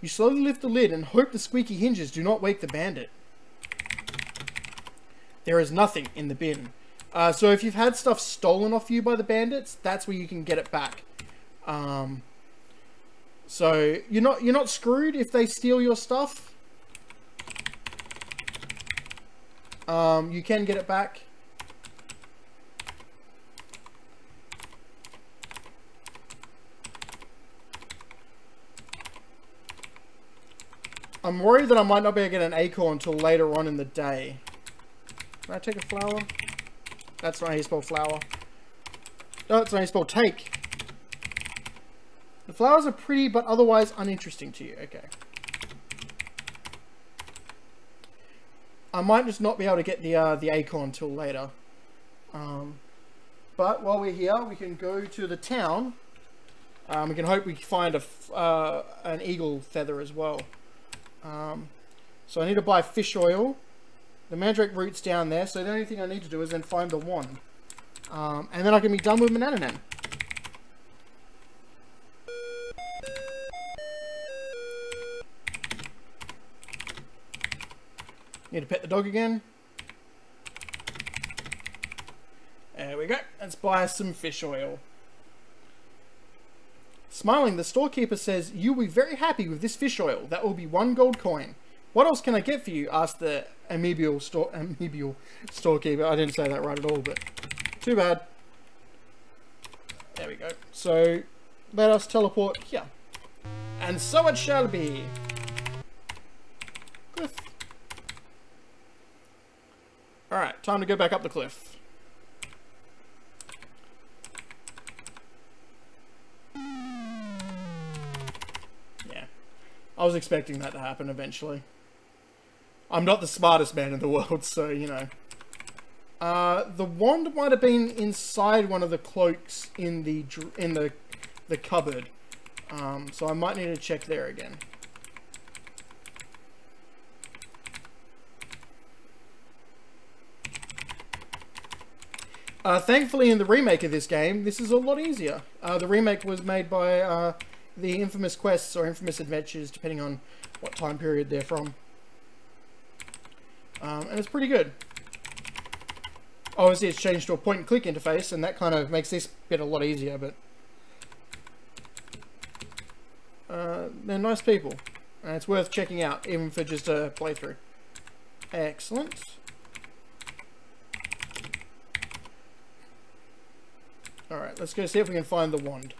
You slowly lift the lid and hope the squeaky hinges do not wake the bandit. There is nothing in the bin. So if you've had stuff stolen off you by the bandits, that's where you can get it back. So you're not screwed if they steal your stuff. You can get it back. I'm worried that I might not be able to get an acorn until later on in the day. Can I take a flower? That's not how you spell flower. No, that's not how you spell take. The flowers are pretty, but otherwise uninteresting to you. Okay. I might just not be able to get the acorn till later. But while we're here, we can go to the town. We can hope we find an eagle feather as well. So I need to buy fish oil. The mandrake root's down there, so the only thing I need to do is then find the wand. And then I can be done with Manannan. Need to pet the dog again. There we go. Let's buy some fish oil. Smiling, the storekeeper says, "You will be very happy with this fish oil. That will be 1 gold coin. What else can I get for you?" asked the amiable storekeeper. I didn't say that right at all, but too bad. There we go. So let us teleport here. And so it shall be. Cliff. Alright, time to go back up the cliff. Yeah. I was expecting that to happen eventually. I'm not the smartest man in the world, so, you know. The wand might have been inside one of the cloaks in the cupboard. So I might need to check there again. Thankfully, in the remake of this game, this is a lot easier. The remake was made by the Infamous Quests or Infamous Adventures, depending on what time period they're from. And it's pretty good. Obviously, it's changed to a point-and-click interface, and that kind of makes this bit a lot easier, but... they're nice people, and it's worth checking out, even for just a playthrough. Excellent. Alright, let's go see if we can find the wand.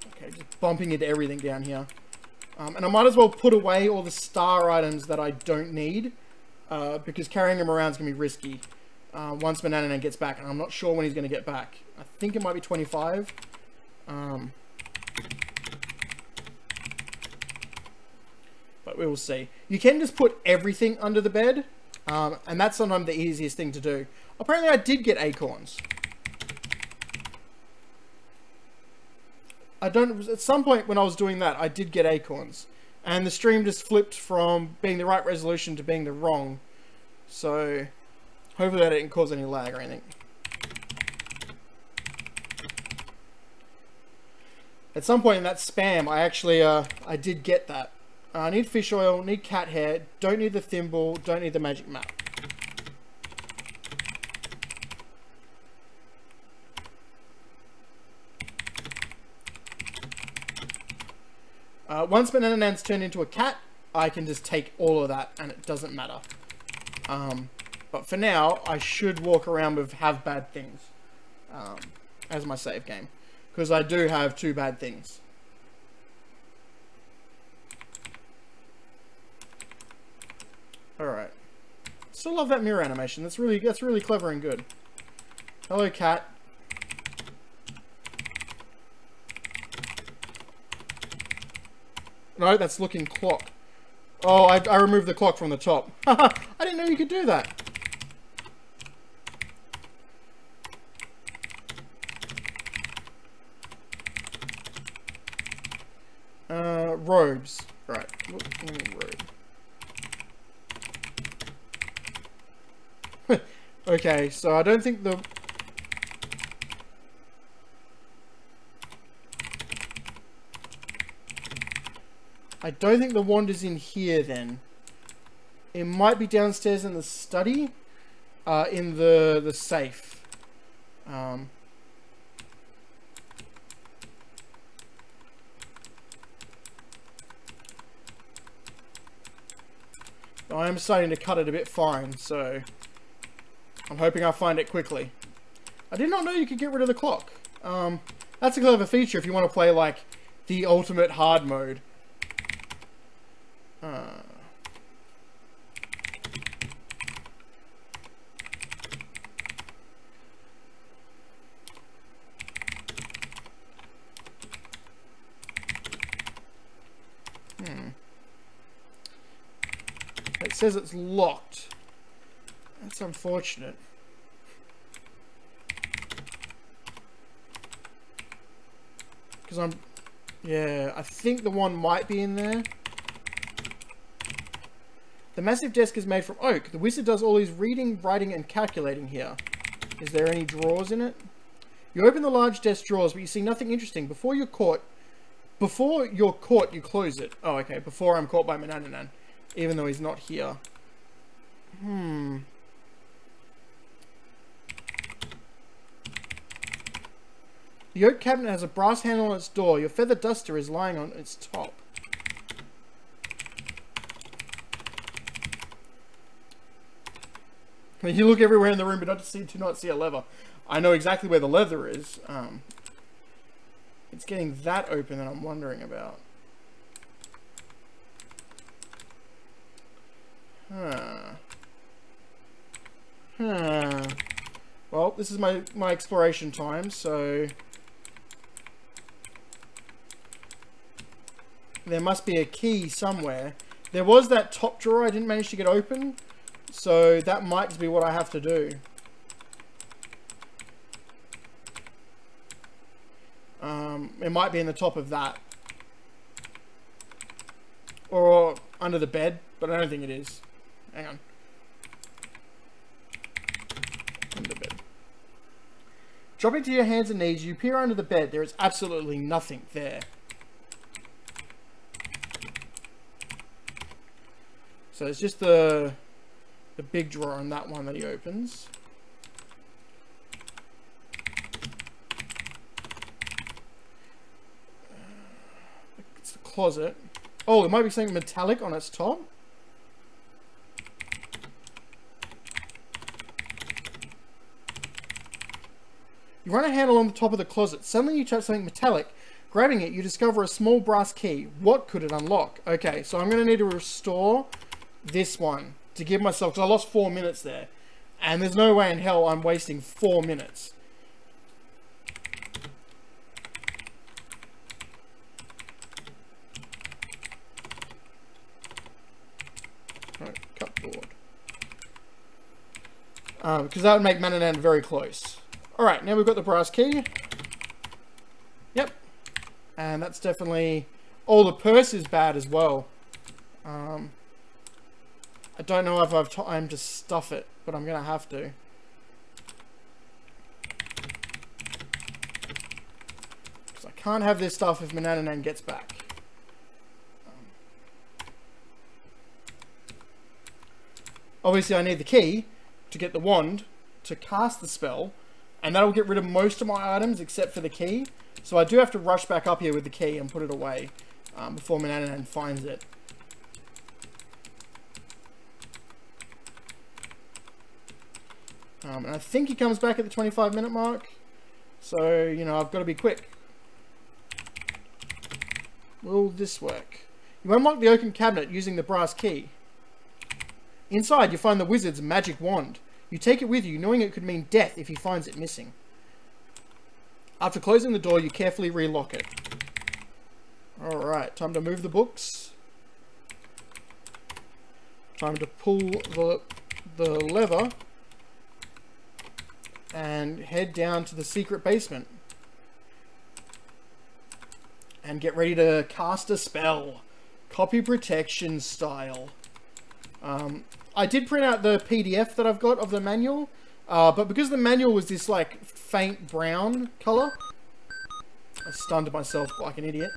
Okay, just bumping into everything down here. And I might as well put away all the star items that I don't need, because carrying them around is going to be risky. Once Manannan gets back, and I'm not sure when he's going to get back. I think it might be 25. But we will see. You can just put everything under the bed, and that's sometimes the easiest thing to do. Apparently I did get acorns. At some point when I was doing that, I did get acorns. And the stream just flipped from being the right resolution to being the wrong. So, hopefully that didn't cause any lag or anything. At some point in that spam, I actually, I did get that. I need fish oil, need cat hair, don't need the thimble, don't need the magic map. Once Banana Nan's turned into a cat, I can just take all of that and it doesn't matter. But for now, I should walk around with have bad things as my save game. Because I do have 2 bad things. Alright. Still love that mirror animation. That's really clever and good. Hello, cat. No, that's looking clock. Oh, I removed the clock from the top. I didn't know you could do that. Robes. Right. Robe. Okay, so I don't think the... I don't think the wand is in here then. It might be downstairs in the study, in the safe. I am starting to cut it a bit fine, so I'm hoping I'll find it quickly. I did not know you could get rid of the clock. That's a clever feature if you want to play like the ultimate hard mode. It says it's locked. That's unfortunate. Because yeah, I think the one might be in there. The massive desk is made from oak. The wizard does all his reading, writing, and calculating here. Is there any drawers in it? You open the large desk drawers, but you see nothing interesting. Before you're caught, you close it. Oh, okay. Before I'm caught by Banana Nan. Even though he's not here. The oak cabinet has a brass handle on its door. Your feather duster is lying on its top. You look everywhere in the room, but do not see a lever. I know exactly where the leather is. It's getting that open that I'm wondering about. Well, this is my exploration time, so there must be a key somewhere. There was that top drawer I didn't manage to get open, so that might just be what I have to do. It might be in the top of that. Or under the bed, but I don't think it is. Hang on. Under the bed. Dropping to your hands and knees, you peer under the bed. There is absolutely nothing there. So it's just the big drawer on that one that he opens. It's the closet. Oh, there might be something metallic on its top. You run a handle on the top of the closet. Suddenly you touch something metallic. Grabbing it, you discover a small brass key. What could it unlock? Okay, so I'm going to need to restore this one to give myself, because I lost 4 minutes there. And there's no way in hell I'm wasting 4 minutes. Right, cupboard. Because that would make Banana Nan very close. Alright, now we've got the brass key. Yep. And that's definitely... Oh, the purse is bad as well. I don't know if I've time to stuff it, but I'm going to have to. Because I Can't have this stuff if Manananan gets back. Obviously, I need the key to get the wand to cast the spell, and that'll get rid of most of my items except for the key. So I do have to rush back up here with the key and put it away before Manananan finds it. And I think he comes back at the 25-minute mark. So, you know, I've got to be quick. Will this work? You unlock the oaken cabinet using the brass key. Inside, you find the wizard's magic wand. You take it with you, knowing it could mean death if he finds it missing. After closing the door, you carefully relock it. Alright, time to move the books. Time to pull the lever and head down to the secret basement. And get ready to cast a spell. Copy protection style. I did print out the PDF that I've got of the manual, but because the manual was this like faint brown color, I stunned myself like an idiot.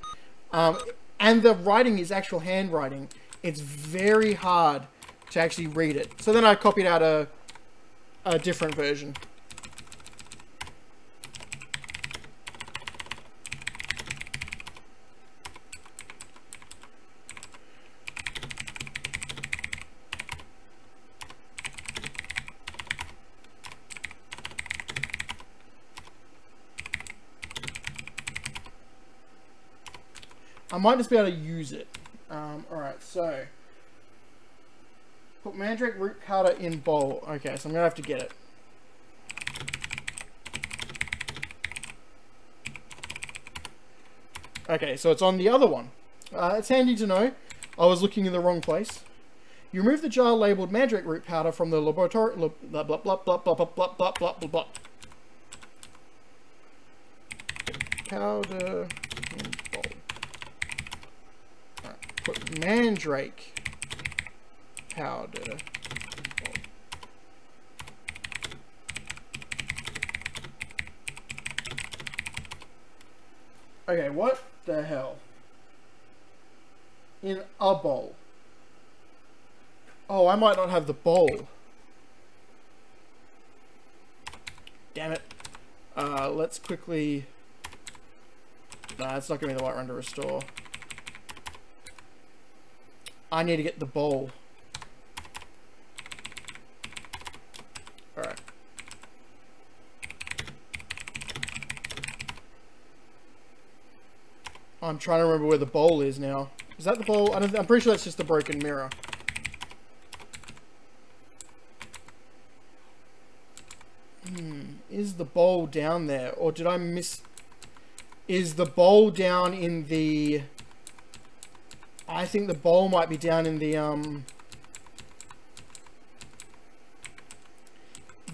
And the writing is actual handwriting. It's very hard to actually read it. So then I copied out a different version. I might just be able to use it. Alright, so put Mandrake root powder in bowl. Okay, so I'm gonna have to get it. Okay, so it's on the other one. It's handy to know. I was looking in the wrong place. You remove the jar labeled Mandrake root powder from the laboratory. Blah blah blah blah blah blah blah blah blah blah blah. Powder in bowl. Put Mandrake powder. Okay, what the hell? In a bowl. Oh, I might not have the bowl. Damn it. Let's quickly... Nah, it's not giving me the right run to restore. I need to get the bowl. Alright. I'm trying to remember where the bowl is now. Is that the bowl? I'm pretty sure that's just the broken mirror. Is the bowl down there? Or did I miss... Is the bowl down in the... I think the bowl might be down in the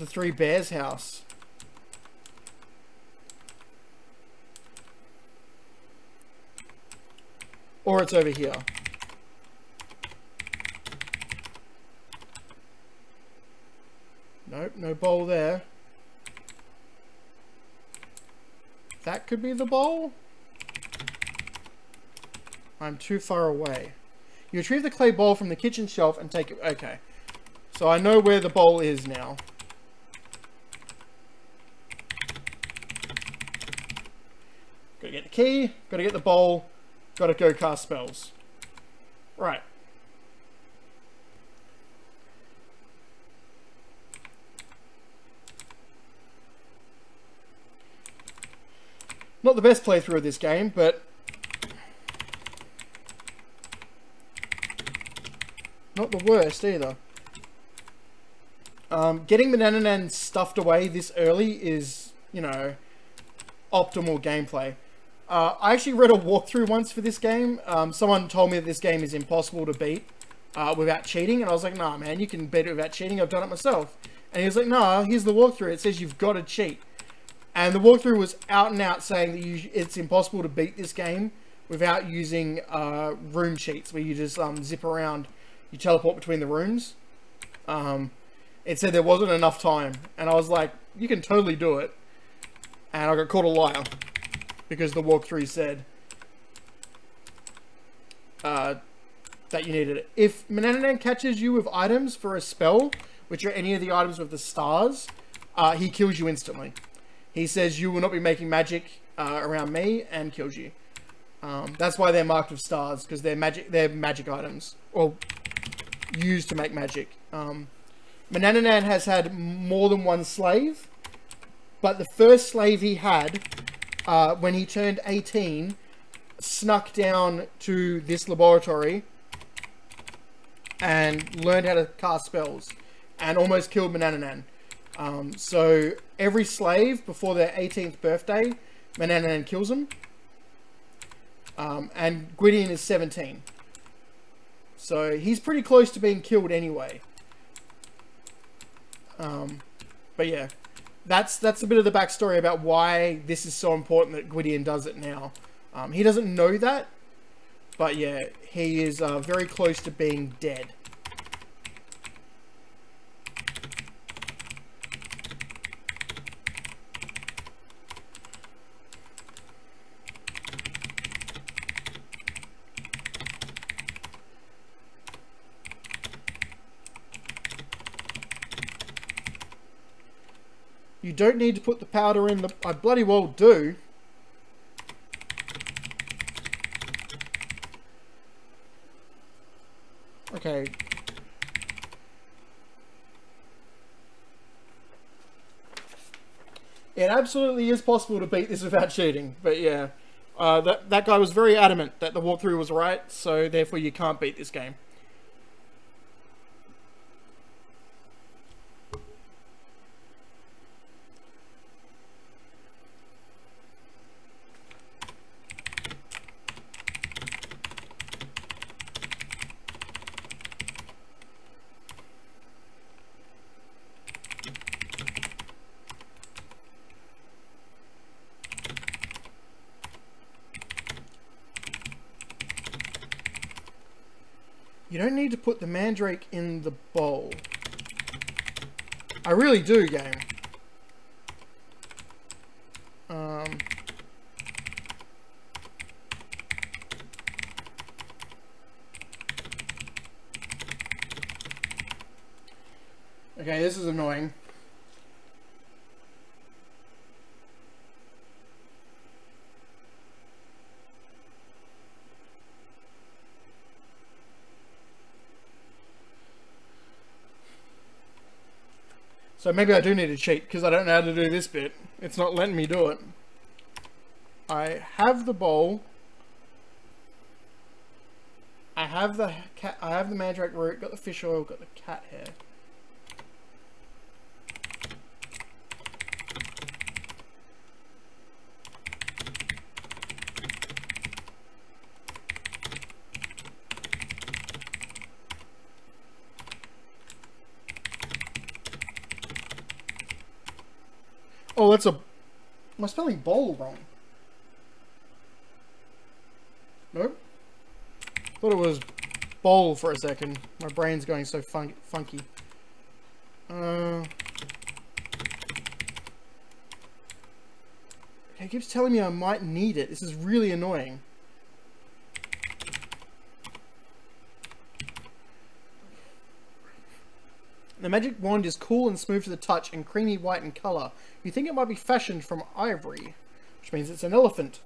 Three Bears house. Or it's over here. Nope, no bowl there. That could be the bowl? I'm too far away. You retrieve the clay bowl from the kitchen shelf and take it... Okay. So I know where the bowl is now. Gotta get the key, gotta get the bowl, gotta go cast spells. Right. Not the best playthrough of this game, but... not the worst either. Getting Manananan stuffed away this early is, you know, optimal gameplay. I actually read a walkthrough once for this game. Someone told me that this game is impossible to beat without cheating, and I was like, nah man, you can beat it without cheating, I've done it myself. And he was like, nah, here's the walkthrough, it says you've got to cheat. And the walkthrough was out and out saying that it's impossible to beat this game without using room cheats, where you just zip around, you teleport between the rooms. It said there wasn't enough time, and I was like, you can totally do it. And I got called a liar. because the walkthrough said that you needed it. If Manananan catches you with items for a spell, which are any of the items with the stars, he kills you instantly. He says you will not be making magic around me, and kills you. That's why they're marked with stars, because they're magic items, or used to make magic. Manananan has had more than one slave, but the first slave he had, when he turned 18, snuck down to this laboratory and learned how to cast spells, and almost killed Manananan. So every slave before their 18th birthday, Manananan kills them. And Gwydion is 17. So he's pretty close to being killed anyway. But yeah, that's a bit of the backstory about why this is so important that Gwydion does it now. He doesn't know that, but yeah, he is very close to being dead. You don't need to put the powder in the... I bloody well do. Okay. It absolutely is possible to beat this without cheating, but yeah. That guy was very adamant that the walkthrough was right, so therefore you can't beat this game. You don't need to put the mandrake in the bowl. I really do, game. Okay, this is annoying. So maybe I do need to cheat, because I don't know how to do this bit. It's not letting me do it. I have the bowl. I have the cat. I have the mandrake root. Got the fish oil. Got the cat hair. Oh, that's a... Am I spelling bowl wrong? Nope. Thought it was bowl for a second. My brain's going so funky. Okay, it keeps telling me I might need it. This is really annoying. The magic wand is cool and smooth to the touch and creamy white in colour. You think it might be fashioned from ivory, which means it's an elephant.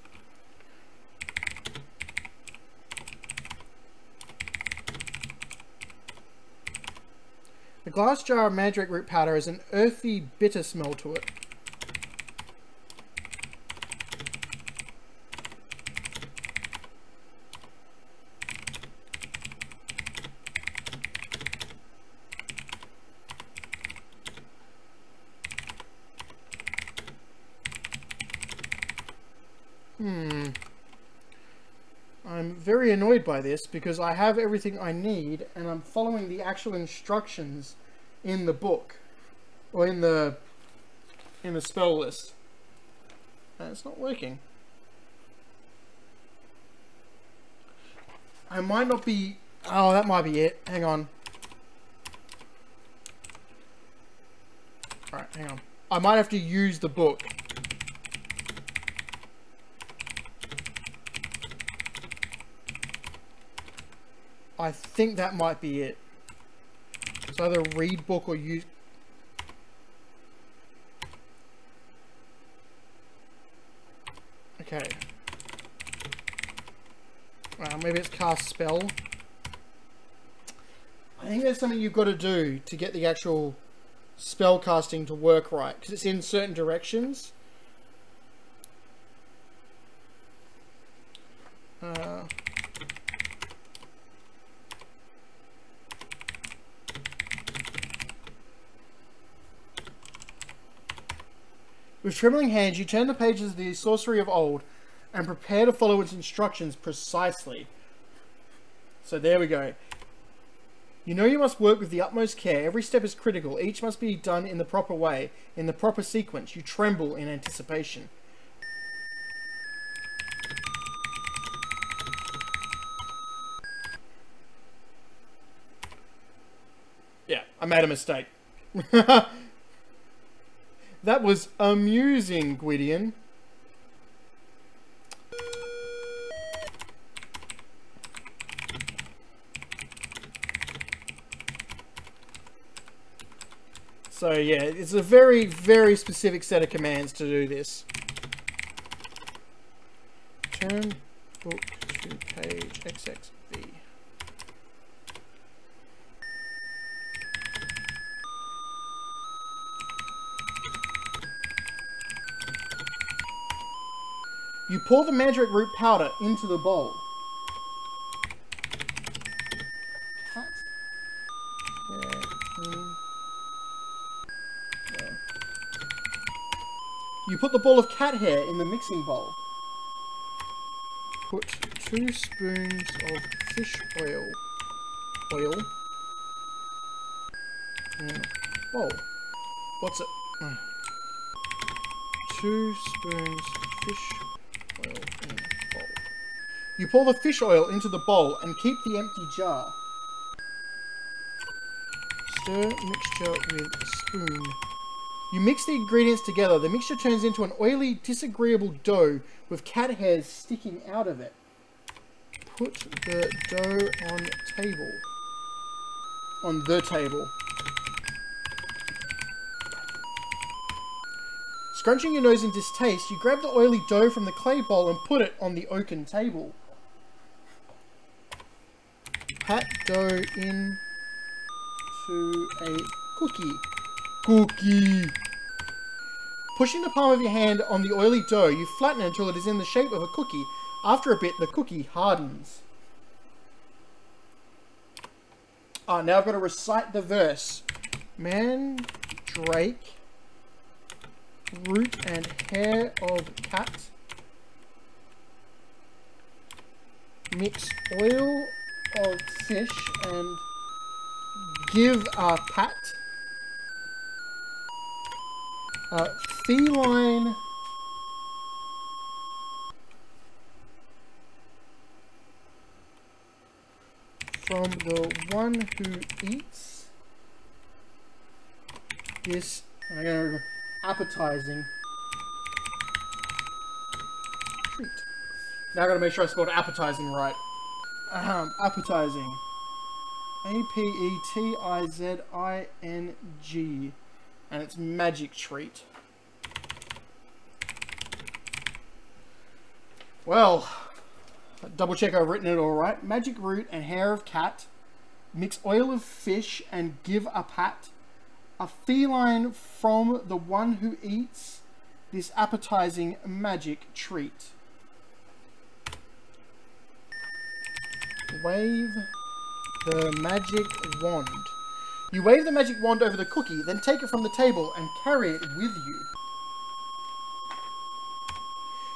The glass jar of mandrake root powder has an earthy, bitter smell to it. I'm very annoyed by this because I have everything I need and I'm following the actual instructions in the book or in the spell list, and it's not working. I might not be... Oh, that might be it. Hang on. Alright, hang on. I might have to use the book. I think that might be it. It's either read book or use... Okay. Well, maybe it's cast spell. I think there's something you've got to do to get the actual spell casting to work right, because it's in certain directions. With trembling hands, you turn the pages of the Sorcery of Old and prepare to follow its instructions precisely. So there we go. You know you must work with the utmost care. Every step is critical. Each must be done in the proper way, in the proper sequence. You tremble in anticipation. Yeah, I made a mistake. That was amusing, Gwydion. So yeah, it's a very, very specific set of commands to do this. Turn book to page XXV. You pour the mandrake root powder into the bowl. Cat? Yeah. You put the ball of cat hair in the mixing bowl. Put 2 spoons of fish oil in a bowl. What's it? 2 spoons fish oil in a bowl. You pour the fish oil into the bowl and keep the empty jar. Stir mixture with a spoon. You mix the ingredients together. The mixture turns into an oily, disagreeable dough with cat hairs sticking out of it. Put the dough on table. On the table. Scrunching your nose in distaste, you grab the oily dough from the clay bowl and put it on the oaken table. Pat dough in to a cookie. Pushing the palm of your hand on the oily dough, you flatten it until it is in the shape of a cookie. After a bit, the cookie hardens. Now I've got to recite the verse. Mandrake, root and hair of cat, mix oil of fish and give a pat. Feline from the one who eats this appetizing treat. Now I gotta make sure I spelled appetizing right. Appetizing. A-P-E-T-I-Z-I-N-G. And it's magic treat. Well, double check I've written it all right. Magic root and hair of cat. Mix oil of fish and give a pat. A feline from the one who eats this appetizing magic treat. Wave the magic wand. You wave the magic wand over the cookie, then take it from the table and carry it with you.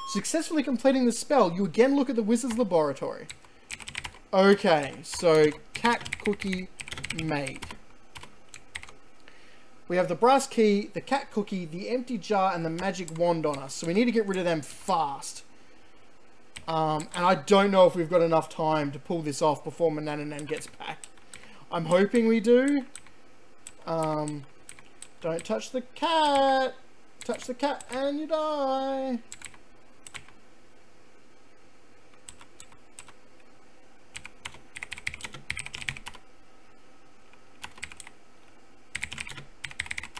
Successfully completing the spell, you again look at the wizard's laboratory. Okay, so cat cookie made. We have the brass key, the cat cookie, the empty jar, and the magic wand on us. So we need to get rid of them fast. And I don't know if we've got enough time to pull this off before Manannan gets back. I'm hoping we do. Don't touch the cat. Touch the cat and you die.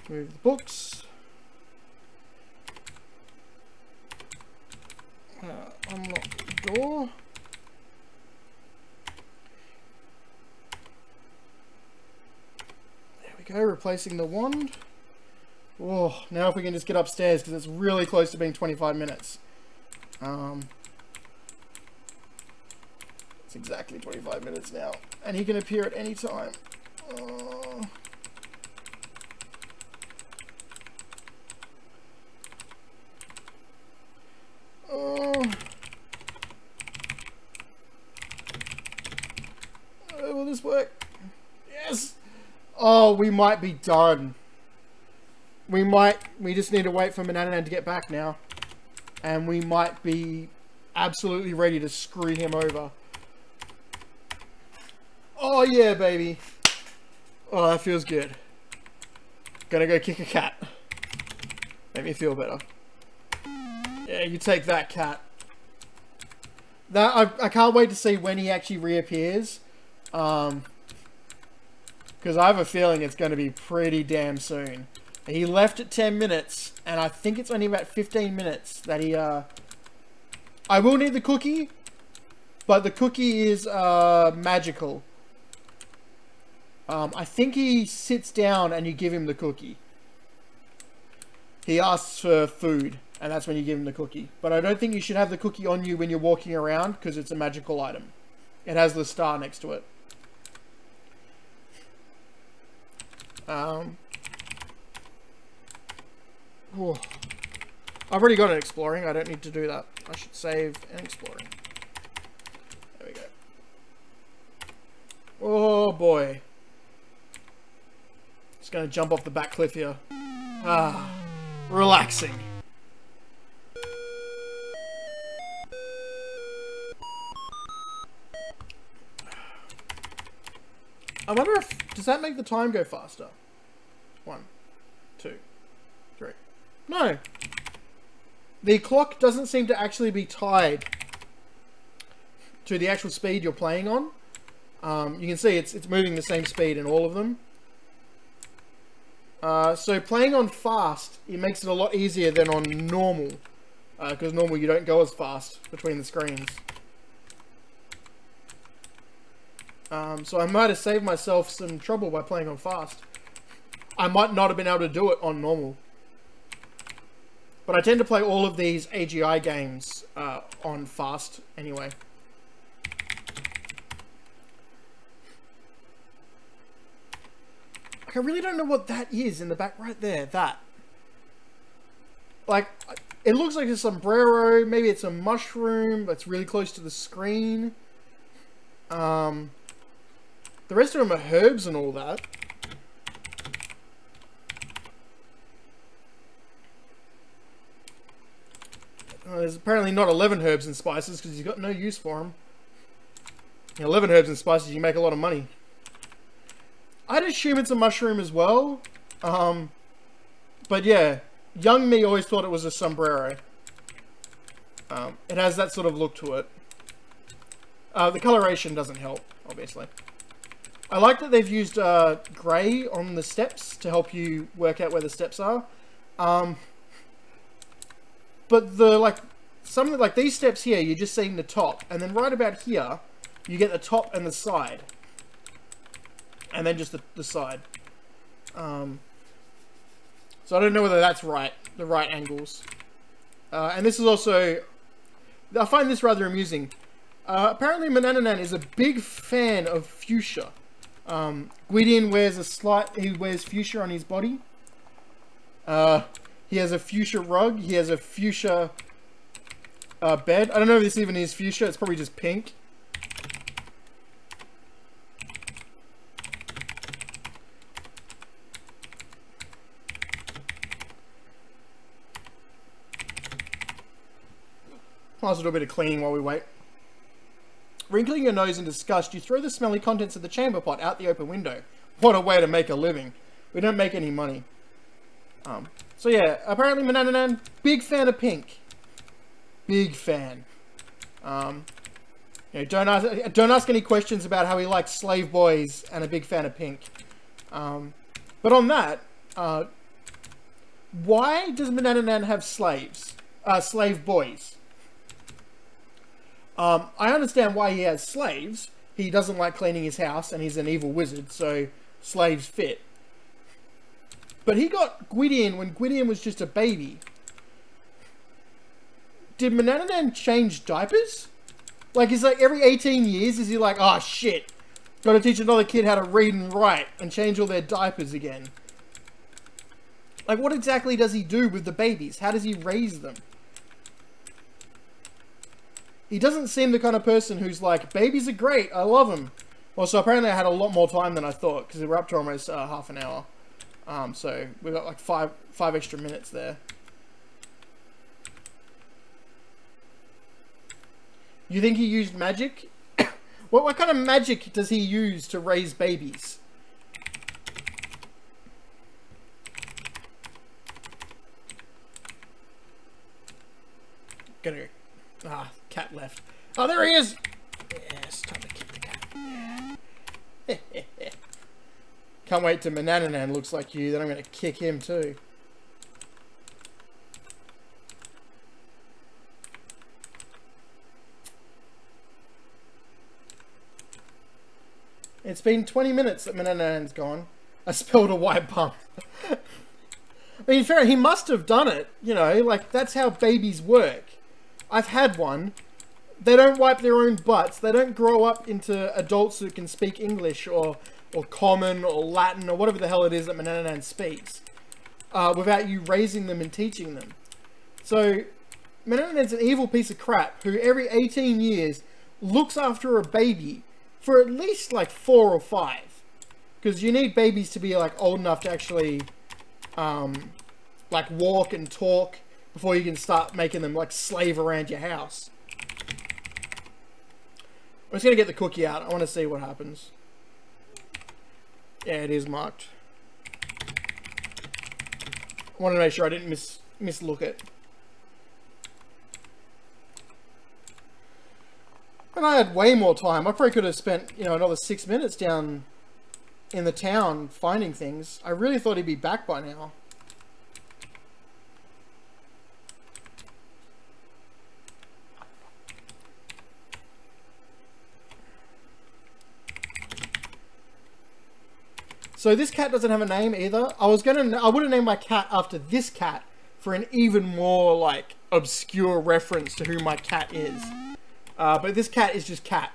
Move the books. Unlock the door. There we go, replacing the wand. Oh, now if we can just get upstairs, because it's really close to being 25 minutes. It's exactly 25 minutes now. And he can appear at any time. Will this work? Yes! Oh, we might be done. We just need to wait for Manananan to get back now. And we might be absolutely ready to screw him over. Oh yeah, baby. Oh, that feels good. Gonna go kick a cat. Make me feel better. Yeah, you take that, cat. That I can't wait to see when he actually reappears. Because I have a feeling it's going to be pretty damn soon. He left at 10 minutes, and I think it's only about 15 minutes that he, I will need the cookie, but the cookie is, magical. I think he sits down and you give him the cookie. He asks for food, and that's when you give him the cookie. But I don't think you should have the cookie on you when you're walking around, because it's a magical item. It has the star next to it. Oh. I've already got an exploring. I don't need to do that. I should save an exploring. There we go. Oh boy. Just gonna jump off the back cliff here. Ah, relaxing. I wonder if, does that make the time go faster? 1, 2, 3. No. The clock doesn't seem to actually be tied to the actual speed you're playing on. You can see it's moving the same speed in all of them. So playing on fast, it makes it a lot easier than on normal. Because normal you don't go as fast between the screens. So I might have saved myself some trouble by playing on fast. I might not have been able to do it on normal. But I tend to play all of these AGI games on fast anyway. I really don't know what that is in the back right there. That. Like, it looks like a sombrero. Maybe it's a mushroom that's really close to the screen. The rest of them are herbs and all that. There's apparently not 11 herbs and spices because he's got no use for them. 11 herbs and spices, you make a lot of money. I'd assume it's a mushroom as well. But yeah, young me always thought it was a sombrero. It has that sort of look to it. The coloration doesn't help, obviously. I like that they've used grey on the steps to help you work out where the steps are. But like these steps here, you're just seeing the top, and then right about here, you get the top and the side, and then just the side. So I don't know whether that's right, the right angles. And this is also, I find this rather amusing. Apparently Manananan is a big fan of fuchsia. Gwydion wears he wears fuchsia on his body. He has a fuchsia rug. He has a fuchsia bed. I don't know if this even is fuchsia. It's probably just pink. Might as well do a bit of cleaning while we wait. Wrinkling your nose in disgust, you throw the smelly contents of the chamber pot out the open window. What a way to make a living. We don't make any money. So yeah, apparently Manananan, big fan of pink. Big fan. You know, don't ask any questions about how he likes slave boys and a big fan of pink. But on that, Why does Manananan have slaves? Slave boys. I understand why he has slaves. He doesn't like cleaning his house, and he's an evil wizard, so slaves fit. But he got Gwydion when Gwydion was just a baby. Did Manananan change diapers? Like, is like every 18 years, is he like, oh shit, gotta teach another kid how to read and write and change all their diapers again? Like, what exactly does he do with the babies? How does he raise them? He doesn't seem the kind of person who's like, babies are great, I love them. Well, so apparently I had a lot more time than I thought, because we're up to almost half an hour. So we've got like five extra minutes there. You think he used magic? What kind of magic does he use to raise babies? Gonna go. Ah, cat left. Oh, there he is! Yes, time to kick the cat. Can't wait till Manananan looks like you, then I'm gonna kick him too. It's been 20 minutes that Mananan's gone. I spilled a white bum. I mean, fair, he must have done it. You know, like, that's how babies work. I've had one. They don't wipe their own butts. They don't grow up into adults who can speak English or Common or Latin or whatever the hell it is that Manananan speaks without you raising them and teaching them. So, Mananan's an evil piece of crap who every 18 years looks after a baby for at least like 4 or 5, because you need babies to be like old enough to actually like walk and talk before you can start making them like slave around your house. I'm just gonna get the cookie out. I want to see what happens. Yeah, it is marked. I wanted to make sure I didn't mislook it. And I had way more time. I probably could have spent, you know, another 6 minutes down in the town finding things. I really thought he'd be back by now. So this cat doesn't have a name either. I would have named my cat after this cat for an even more like obscure reference to who my cat is. But this cat is just cat.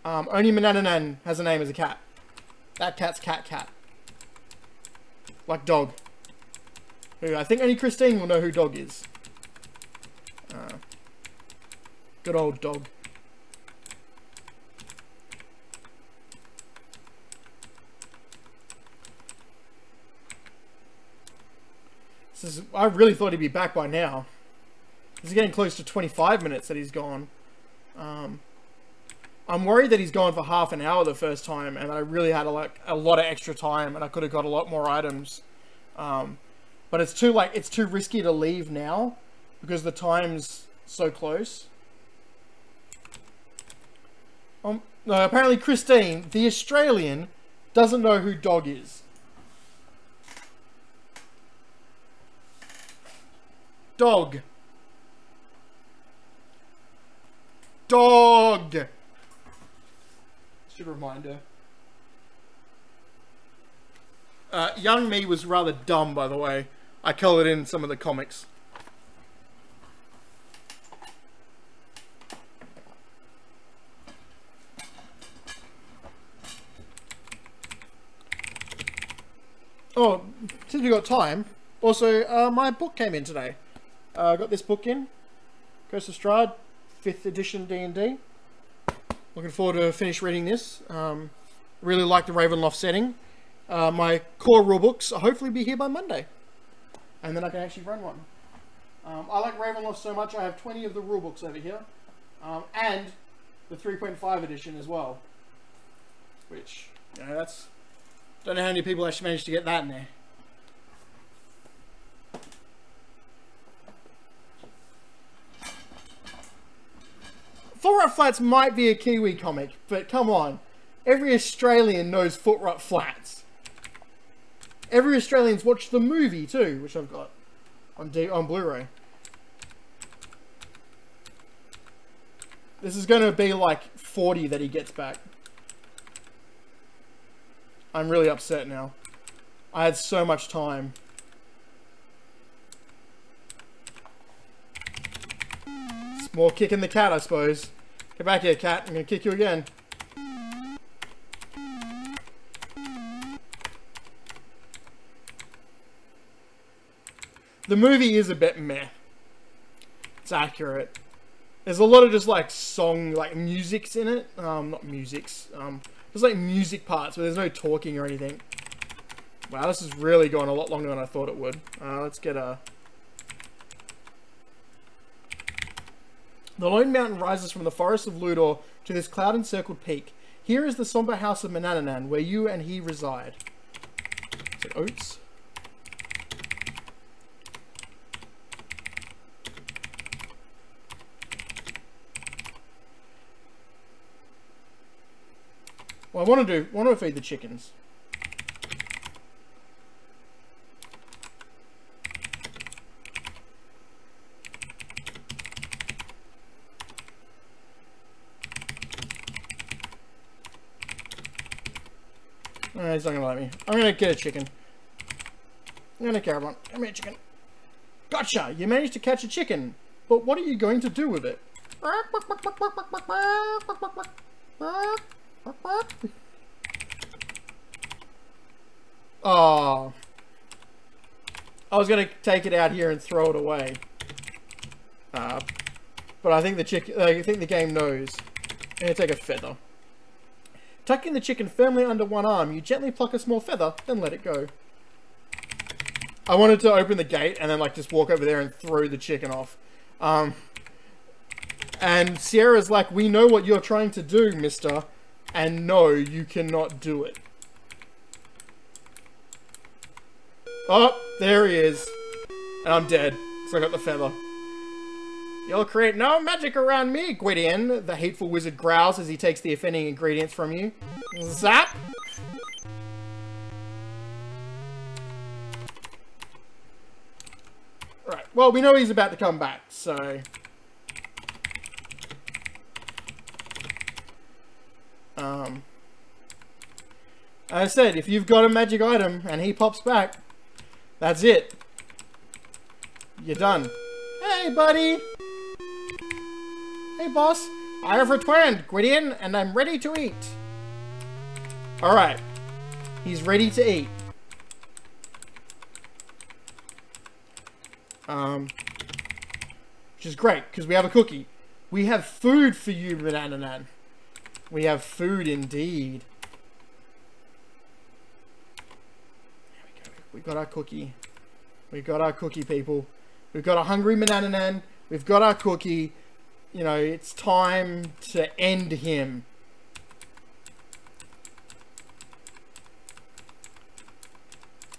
Only Manananan has a name as a cat. That cat's cat. Like dog. Who I think only Christine will know who dog is. Good old dog. I really thought he'd be back by now. He's getting close to 25 minutes that he's gone. I'm worried that he's gone for half an hour the first time, and I really had a lot of extra time, and I could have got a lot more items. But it's too risky to leave now because the time's so close. No, apparently Christine, the Australian, doesn't know who dog is. Dog. Dog! Should remind her. Young me was rather dumb, by the way. I coloured in some of the comics. Oh, since we got time, also, my book came in today. I got this book in. Curse of Strahd, 5th edition D&D. Looking forward to finish reading this. Really like the Ravenloft setting. My core rulebooks will hopefully be here by Monday. And then I can actually run one. I like Ravenloft so much I have 20 of the rulebooks over here. And the 3.5 edition as well. Which, you know, that's... Don't know how many people actually managed to get that in there. Footrot Flats might be a Kiwi comic, but come on. Every Australian knows Footrot Flats. Every Australian's watched the movie too, which I've got on Blu-ray. This is going to be like 40 that he gets back. I'm really upset now. I had so much time. It's more kicking the cat, I suppose. Get back here, cat. I'm going to kick you again. The movie is a bit meh. It's accurate. There's a lot of just like song, like musics in it. Not musics. There's like music parts where there's no talking or anything. Wow, this has really gone a lot longer than I thought it would. Let's get a... The Lone Mountain rises from the forest of Ludor to this cloud-encircled peak. Here is the somber house of Manannan, where you and he reside. Is it oats? Well, I want to feed the chickens. He's not gonna let me. I'm gonna get a chicken. I'm gonna carry one. Give me a chicken. Gotcha! You managed to catch a chicken, but what are you going to do with it? Oh, I was gonna take it out here and throw it away, but I think the game knows. I'm gonna take a feather. Tucking the chicken firmly under one arm, you gently pluck a small feather, then let it go. I wanted to open the gate and then like just walk over there and throw the chicken off. And Sierra's like, we know what you're trying to do, mister. And no, you cannot do it. Oh, there he is. And I'm dead, so I got the feather. You'll create no magic around me, Gwydion, the hateful wizard growls as he takes the offending ingredients from you. Zap! Right, well, we know he's about to come back, so... As I said, if you've got a magic item and he pops back, that's it. You're done. Hey, buddy! Hey, boss. I have returned, Gwydion, and I'm ready to eat. Alright. He's ready to eat. Which is great, because we have a cookie. We have food for you, Manannan. We have food indeed. There we go. We got our cookie. We got our cookie, people. We've got a hungry Manannan. We've got our cookie. You know, it's time to end him.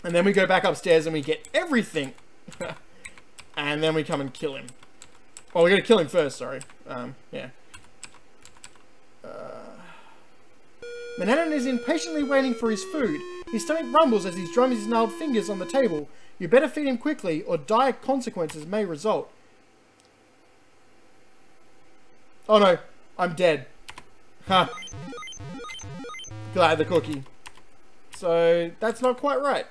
And then we go back upstairs and we get everything. And then we come and kill him. Oh, we gotta kill him first, sorry. Yeah. Manannan is impatiently waiting for his food. His stomach rumbles as he drums his gnarled fingers on the table. You better feed him quickly, or dire consequences may result. Oh no, I'm dead. Ha. Glad the cookie. So, that's not quite right.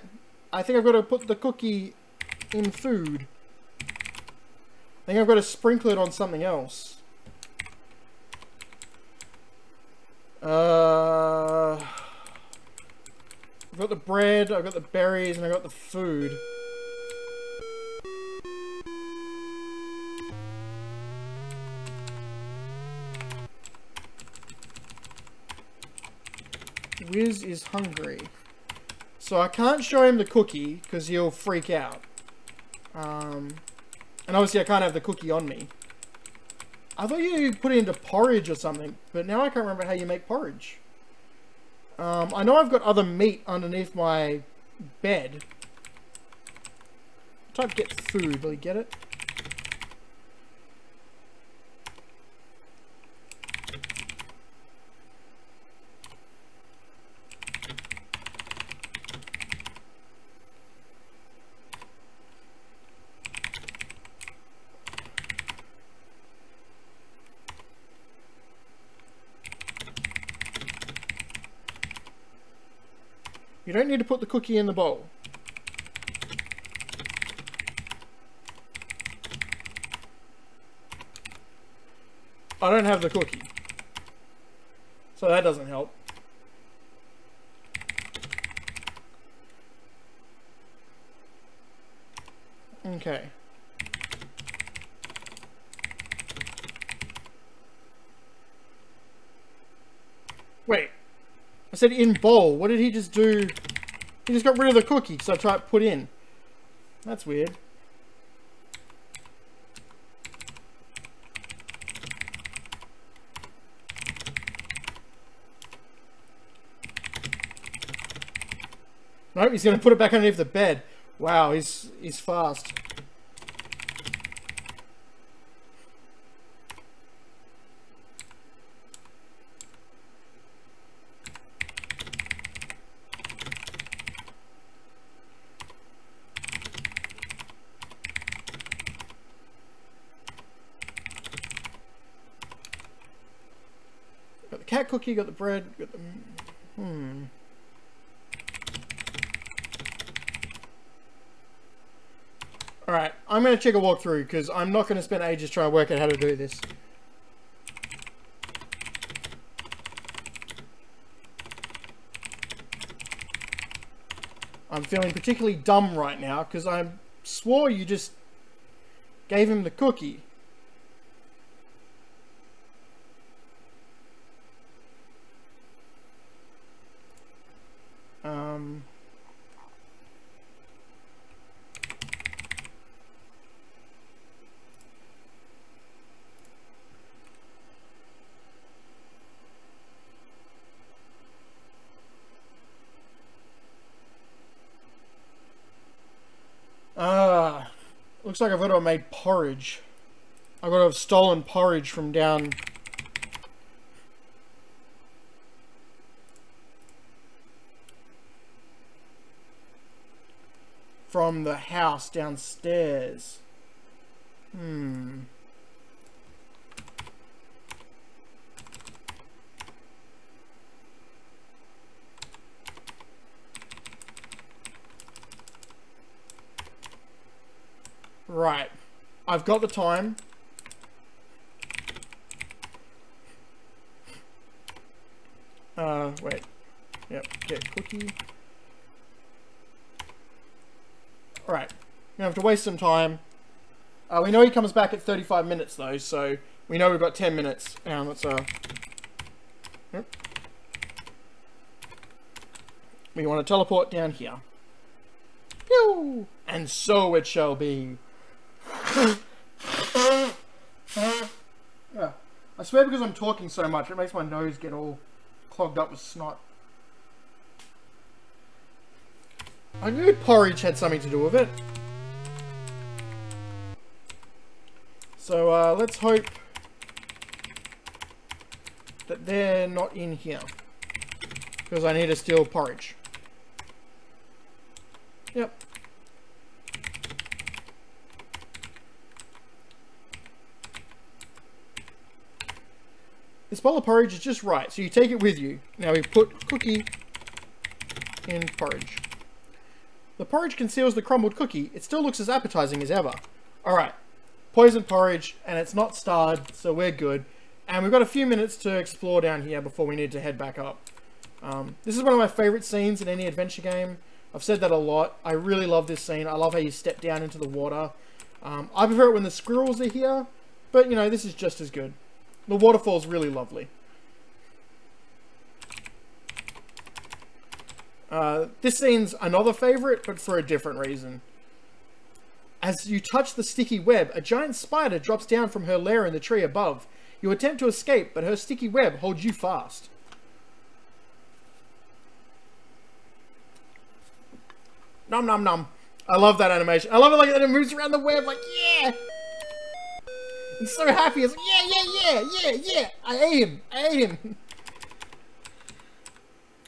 I think I've got to put the cookie in food. I think I've got to sprinkle it on something else. I've got the bread, I've got the berries, and I've got the food. Wiz is hungry. So I can't show him the cookie, because he'll freak out. And obviously I can't have the cookie on me. I thought you put it into porridge or something, but now I can't remember how you make porridge. I know I've got other meat underneath my bed. Type get food, will you get it? You don't need to put the cookie in the bowl. I don't have the cookie. So that doesn't help. Okay. Wait. I said in bowl. What did he just do? He just got rid of the cookie, so I tried to put in. That's weird. Nope, he's going to put it back underneath the bed. Wow, he's fast. Got the cat cookie, got the bread, got the... Alright, I'm going to check a walkthrough because I'm not going to spend ages trying to work out how to do this. I'm feeling particularly dumb right now because I swore you just gave him the cookie. Looks like I've got to have made porridge. I've got to have stolen porridge from down... from the house downstairs. Right. I've got the time. Wait. Yep, get cookie. Alright. We have to waste some time. We know he comes back at 35 minutes though, so we know we've got 10 minutes. Now let's yep. We want to teleport down here. Pew! And so it shall be. Yeah. I swear because I'm talking so much, it makes my nose get all clogged up with snot. I knew porridge had something to do with it. So let's hope that they're not in here. Because I need to steal porridge. Yep. This bowl of porridge is just right, so you take it with you. Now we put cookie in porridge. The porridge conceals the crumbled cookie. It still looks as appetizing as ever. Alright, poison porridge, and it's not starred, so we're good. And we've got a few minutes to explore down here before we need to head back up. This is one of my favorite scenes in any adventure game. I've said that a lot. I really love this scene. I love how you step down into the water. I prefer it when the squirrels are here, but you know, this is just as good. The waterfall's really lovely. This scene's another favourite, but for a different reason. As you touch the sticky web, a giant spider drops down from her lair in the tree above. You attempt to escape, but her sticky web holds you fast. Nom nom nom. I love that animation. I love it like that it moves around the web like, yeah! It's so happy. It's like, yeah. I ate him.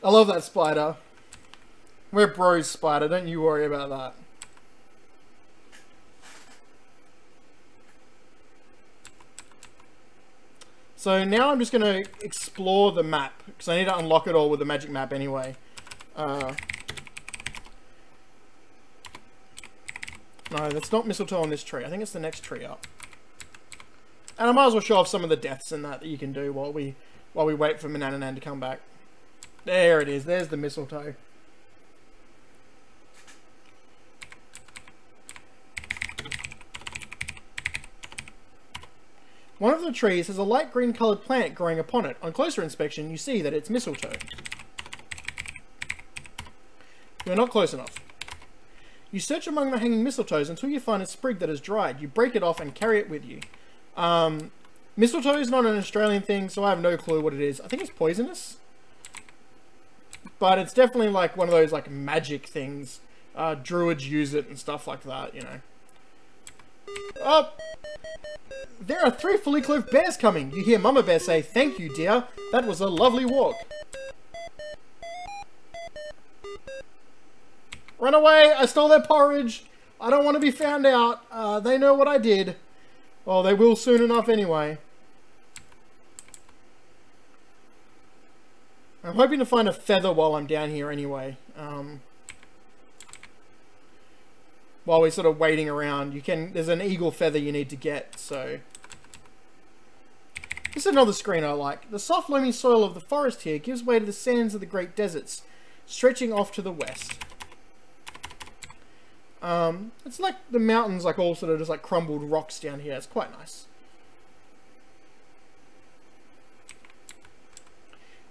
I love that spider. We're bros, spider. Don't you worry about that. So now I'm just going to explore the map. Because I need to unlock it all with the magic map anyway. No, that's not mistletoe on this tree. I think it's the next tree up. And I might as well show off some of the deaths and that you can do while we wait for Manananan to come back. There it is. There's the mistletoe. One of the trees has a light green coloured plant growing upon it. On closer inspection, you see that it's mistletoe. You're not close enough. You search among the hanging mistletoes until you find a sprig that has dried. You break it off and carry it with you. Mistletoe is not an Australian thing, so I have no clue what it is. I think it's poisonous. But it's definitely like one of those like magic things. Druids use it and stuff like that, you know. Oh! There are 3 fully clothed bears coming. You hear Mama Bear say, "Thank you, dear. That was a lovely walk." Run away! I stole their porridge! I don't want to be found out. They know what I did. Well, they will soon enough anyway. I'm hoping to find a feather while I'm down here anyway. While we're sort of waiting around, there's an eagle feather you need to get, so. This is another screen I like. The soft loamy soil of the forest here gives way to the sands of the great deserts, stretching off to the west. It's like the mountains, like all sort of just like crumbled rocks down here. It's quite nice.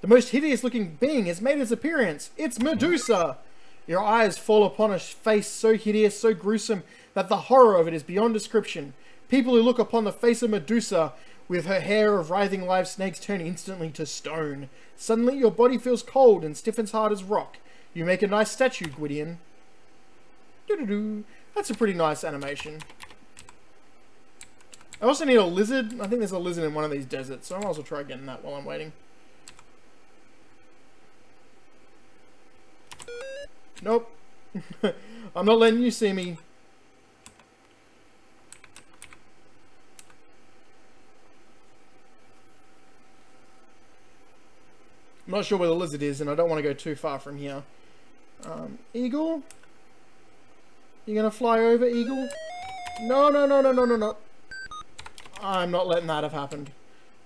The most hideous looking being has made its appearance. It's Medusa! Your eyes fall upon a face so hideous, so gruesome, that the horror of it is beyond description. People who look upon the face of Medusa, with her hair of writhing live snakes, turn instantly to stone. Suddenly your body feels cold and stiffens hard as rock. You make a nice statue, Gwydion. Doo-doo-doo. That's a pretty nice animation. I also need a lizard. I think there's a lizard in one of these deserts, so I might as well try getting that while I'm waiting. Nope. I'm not letting you see me. I'm not sure where the lizard is, and I don't want to go too far from here. Eagle? You gonna fly over, Eagle? No, no, no, no, no, no, no. I'm not letting that have happened.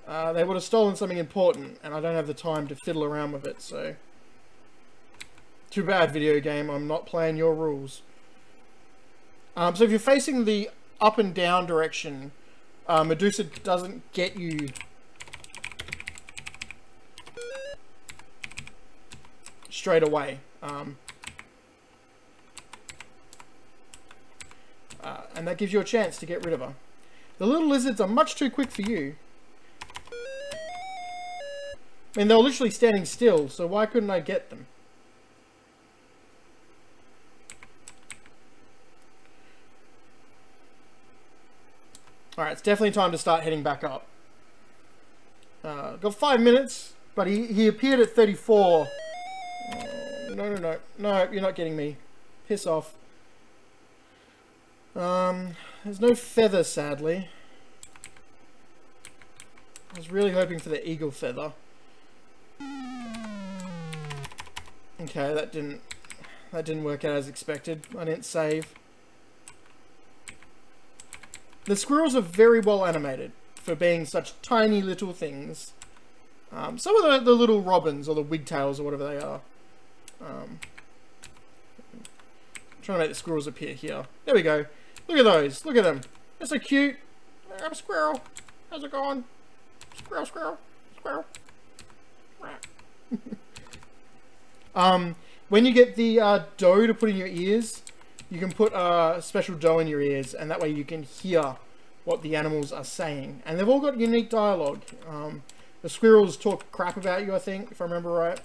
They would have stolen something important, and I don't have the time to fiddle around with it, so... Too bad, video game. I'm not playing your rules. So if you're facing the up and down direction, Medusa doesn't get you... straight away. And that gives you a chance to get rid of her. The little lizards are much too quick for you. I mean, they were literally standing still, so why couldn't I get them? Alright, it's definitely time to start heading back up. Got 5 minutes, but he appeared at 34. No, no, no. No, you're not getting me. Piss off. There's no feather, sadly. I was really hoping for the eagle feather. Okay, that didn't work out as expected. I didn't save. The squirrels are very well animated for being such tiny little things. Some of the little robins or the wigtails or whatever they are. I'm trying to make the squirrels appear here. There we go. Look at those. Look at them. They're so cute. I'm a squirrel. How's it going? Squirrel, squirrel, squirrel. When you get the dough to put in your ears, you can put special dough in your ears, and that way you can hear what the animals are saying. And they've all got unique dialogue. The squirrels talk crap about you, I think, if I remember right.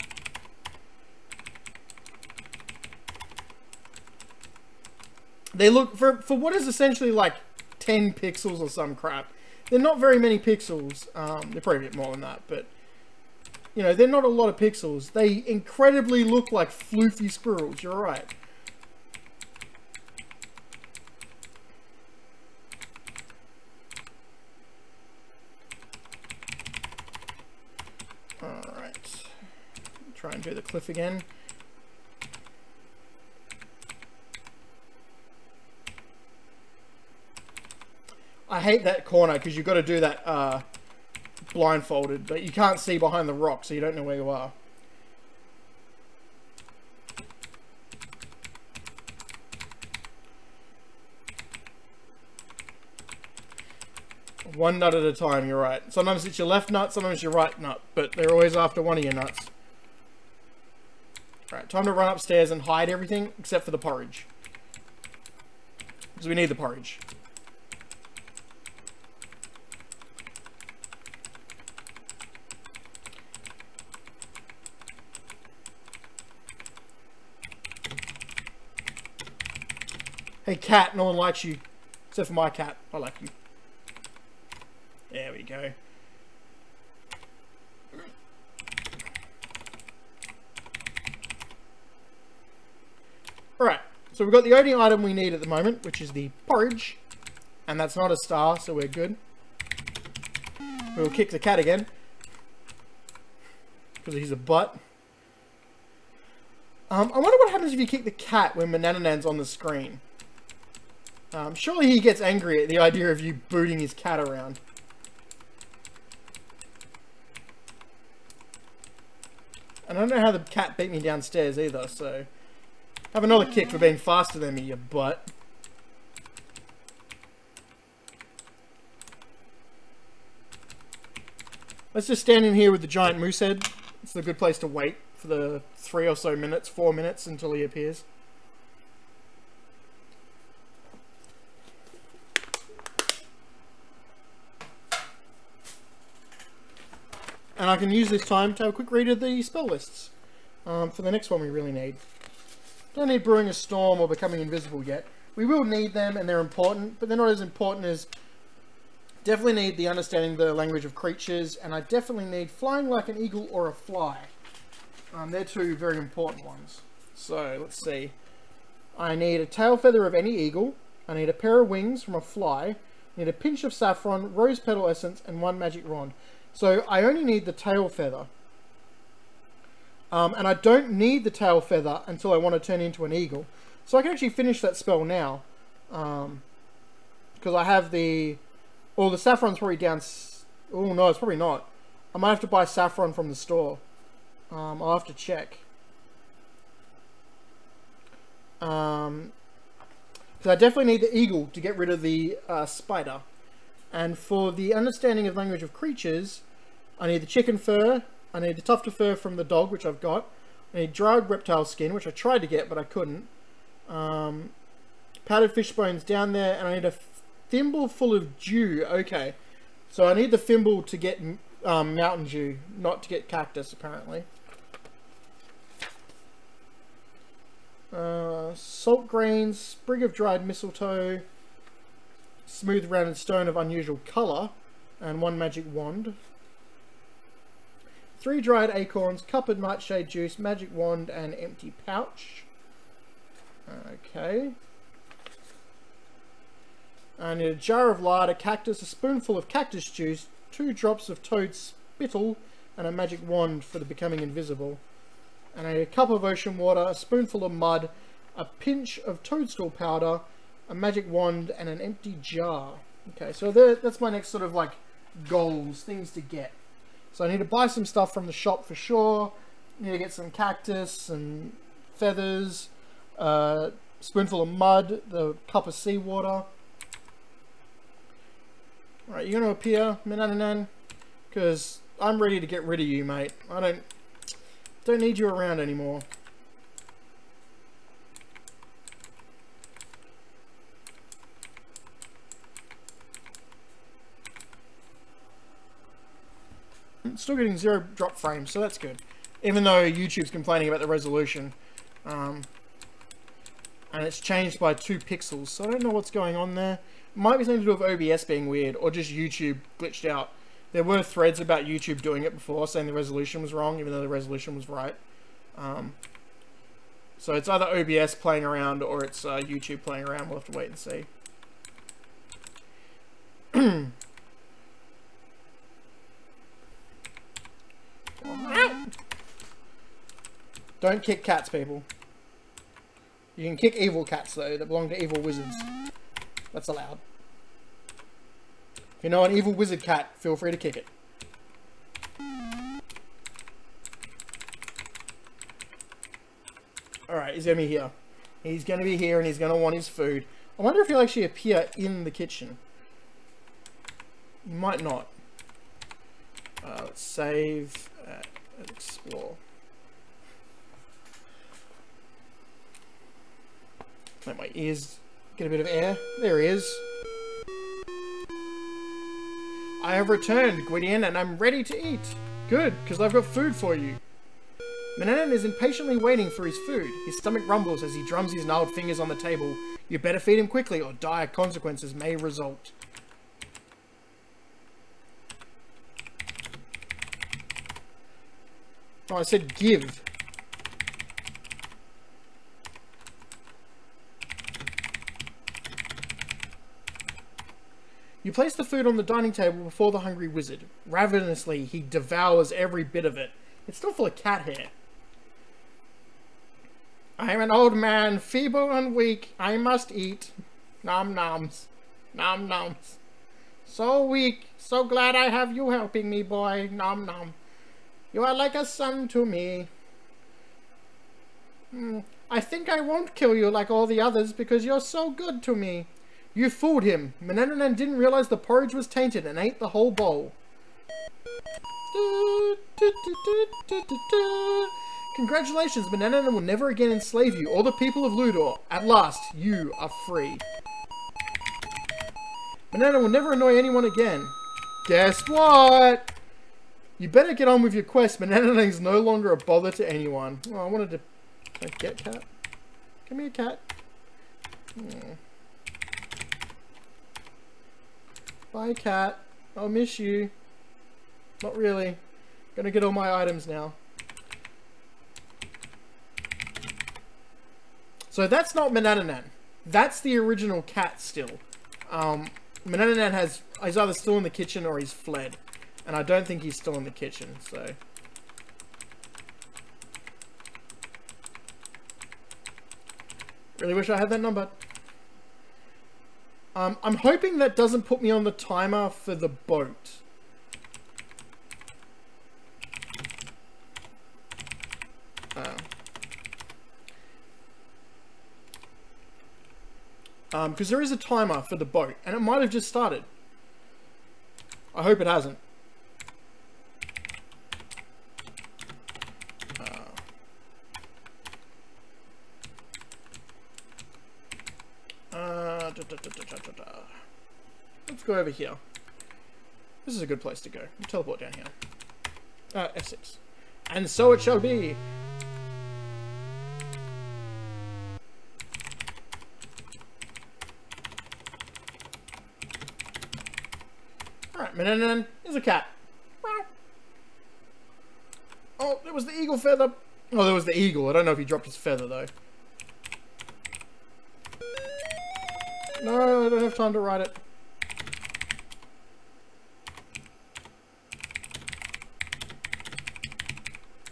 They look, for what is essentially like 10 pixels or some crap, they're not very many pixels. They're probably a bit more than that, but, you know, they're not a lot of pixels. They incredibly look like floofy squirrels, you're right. Alright. Try and do the cliff again. I hate that corner because you've got to do that blindfolded, but you can't see behind the rock, so you don't know where you are. One nut at a time, you're right. Sometimes it's your left nut, sometimes your right nut, but they're always after one of your nuts. Alright, time to run upstairs and hide everything except for the porridge. Because we need the porridge. Hey cat, no one likes you. Except for my cat. I like you. There we go. Alright, so we've got the only item we need at the moment, which is the porridge. And that's not a star, so we're good. We'll kick the cat again. Because he's a butt. I wonder what happens if you kick the cat when Mananan's on the screen. Surely he gets angry at the idea of you booting his cat around. And I don't know how the cat beat me downstairs either, so... Have another kick for being faster than me, you butt. Let's just stand in here with the giant moose head. It's a good place to wait for the 3 or so minutes, 4 minutes until he appears. And I can use this time to have a quick read of the spell lists for the next one we really need. Don't need Brewing a Storm or Becoming Invisible yet. We will need them and they're important, but they're not as important as... Definitely need the Understanding the Language of Creatures, and I definitely need Flying Like an Eagle or a Fly. They're two very important ones. So, let's see. I need a tail feather of any eagle. I need a pair of wings from a fly. I need a pinch of saffron, rose petal essence, and 1 magic wand. So, I only need the tail feather. And I don't need the tail feather until I want to turn into an eagle. So I can actually finish that spell now. Because I have the... Well, the saffron's probably down... Oh, no, it's probably not. I might have to buy saffron from the store. I'll have to check. Because I definitely need the eagle to get rid of the spider. And for the Understanding of Language of Creatures, I need the chicken fur. I need the tuft of fur from the dog, which I've got. I need dried reptile skin, which I tried to get, but I couldn't. Powdered fish bones down there, and I need a thimble full of dew. Okay. So I need the thimble to get mountain dew, not to get cactus, apparently. Salt grains, sprig of dried mistletoe, smooth rounded stone of unusual colour, and 1 magic wand. 3 dried acorns, cup of nightshade juice, magic wand, and empty pouch. Okay. I need a jar of lard, a cactus, a spoonful of cactus juice, 2 drops of toad spittle, and a magic wand for the Becoming Invisible. And I need a cup of ocean water, a spoonful of mud, a pinch of toadstool powder, a magic wand, and an empty jar. Okay, so that's my next sort of like goals, things to get. So I need to buy some stuff from the shop for sure. Need to get some cactus and feathers, spoonful of mud, the cup of seawater. Alright, you're going to appear, Manananan, because I'm ready to get rid of you, mate. I don't need you around anymore. Still getting 0 drop frames, so that's good. Even though YouTube's complaining about the resolution. And it's changed by 2 pixels, so I don't know what's going on there. It might be something to do with OBS being weird, or just YouTube glitched out. There were threads about YouTube doing it before, saying the resolution was wrong, even though the resolution was right. So it's either OBS playing around, or it's YouTube playing around. We'll have to wait and see. Don't kick cats, people. You can kick evil cats, though, that belong to evil wizards. That's allowed. If you know an evil wizard cat, feel free to kick it. Alright, he's going to be here. He's going to be here and he's going to want his food. I wonder if he'll actually appear in the kitchen. He might not. Let's save and explore. Let my ears get a bit of air. There he is. I have returned, Gwydion, and I'm ready to eat. Good, because I've got food for you. Manannan is impatiently waiting for his food. His stomach rumbles as he drums his gnarled fingers on the table. You better feed him quickly or dire consequences may result. Oh, I said give. You place the food on the dining table before the hungry wizard. Ravenously, he devours every bit of it. It's still full of cat hair. I am an old man, feeble and weak. I must eat. Nom noms. Nom noms. So weak. So glad I have you helping me, boy. Nom nom. You are like a son to me. I think I won't kill you like all the others because you're so good to me. You fooled him. Manannan didn't realize the porridge was tainted and ate the whole bowl. Congratulations, Manannan will never again enslave you or the people of Ludor. At last, you are free. Manannan will never annoy anyone again. Guess what? You better get on with your quest. Manannan is no longer a bother to anyone. Oh, I wanted to... Can I get cat? Give me a cat. Oh. Bye, cat. I'll miss you. Not really. Gonna get all my items now. So that's not Manannan. That's the original cat still. Manannan he's either still in the kitchen or he's fled. And I don't think he's still in the kitchen, so... Really wish I had that number. I'm hoping that doesn't put me on the timer for the boat. Because there is a timer for the boat, and it might have just started. I hope it hasn't. Let's go over here. This is a good place to go. We'll teleport down here. F6. And so it shall be. Alright, Manannan is a cat. Oh, there was the eagle feather. Oh, there was the eagle. I don't know if he dropped his feather, though. No, I don't have time to write it.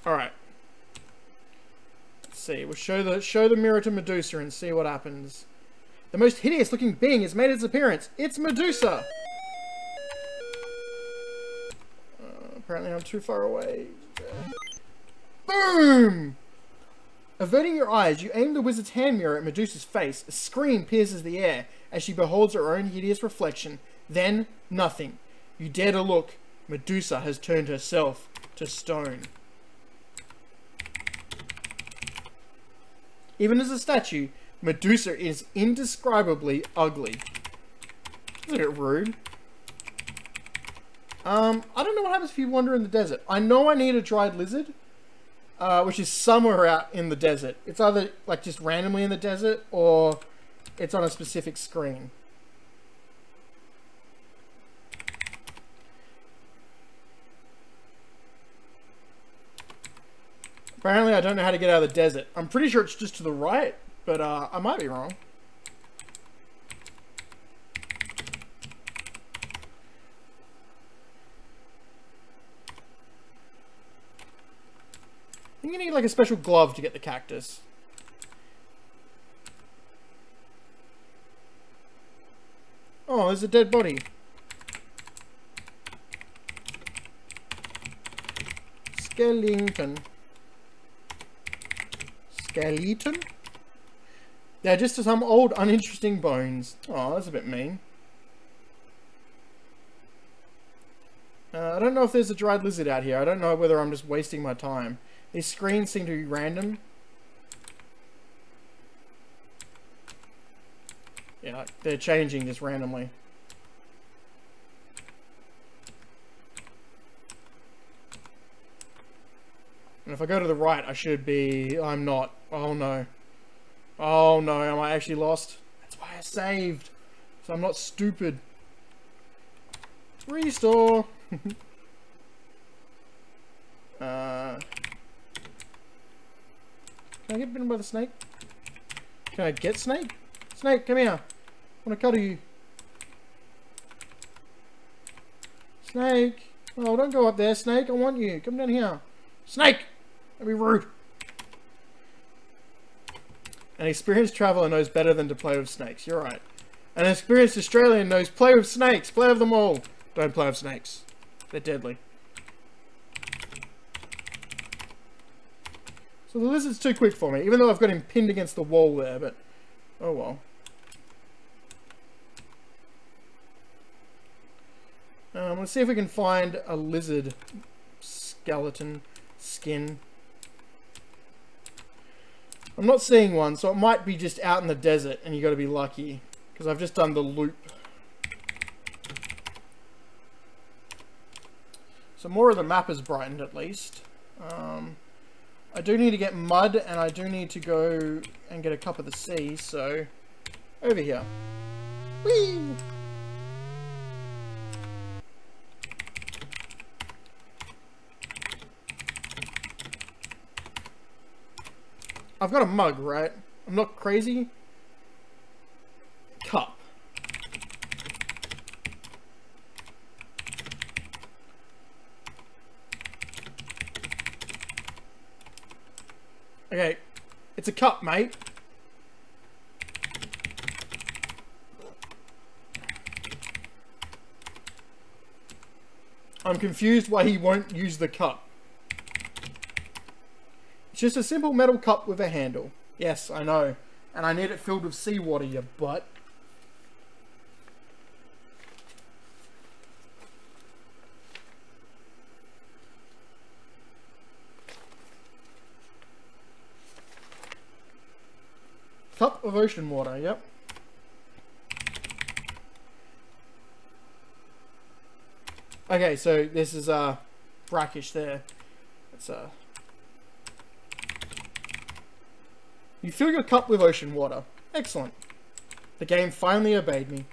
Alright. Let's see. We'll show the mirror to Medusa and see what happens. The most hideous looking being has made its appearance. It's Medusa! Apparently I'm too far away. Boom! Averting your eyes, you aim the wizard's hand mirror at Medusa's face. A scream pierces the air as she beholds her own hideous reflection. Then, nothing. You dare to look. Medusa has turned herself to stone. Even as a statue, Medusa is indescribably ugly. That's a bit rude. I don't know what happens if you wander in the desert. I know I need a dried lizard. Which is somewhere out in the desert. It's either like just randomly in the desert or it's on a specific screen. Apparently I don't know how to get out of the desert. I'm pretty sure it's just to the right, but I might be wrong. I think you need like a special glove to get the cactus. Oh, there's a dead body. Skeleton. Skeleton? They're just some old, uninteresting bones. Oh, that's a bit mean. I don't know if there's a dried lizard out here. I don't know whether I'm just wasting my time. These screens seem to be random. Yeah, they're changing just randomly. And if I go to the right, I should be... I'm not. Oh no. Oh no, am I actually lost? That's why I saved. So I'm not stupid. Restore. Can I get bitten by the snake? Can I get snake? Snake, come here. I want to cuddle you. Snake. Oh, don't go up there, Snake. I want you. Come down here. Snake! Don't be rude. An experienced traveller knows better than to play with snakes. You're right. An experienced Australian knows play with snakes. Play with them all. Don't play with snakes. They're deadly. So the lizard's too quick for me, even though I've got him pinned against the wall there, but... Oh well. Let's see if we can find a lizard skeleton skin. I'm not seeing one, so it might be just out in the desert, and you got to be lucky, because I've just done the loop. So more of the map is brightened, at least. I do need to get mud, and I do need to go and get a cup of the sea, so... Over here. Whee! I've got a mug, right? I'm not crazy. Cup. Okay, it's a cup, mate. I'm confused why he won't use the cup. It's just a simple metal cup with a handle. Yes, I know. And I need it filled with seawater, you butt. Cup of ocean water, yep. Okay, so this is brackish there. It's You fill your cup with ocean water. Excellent. The game finally obeyed me.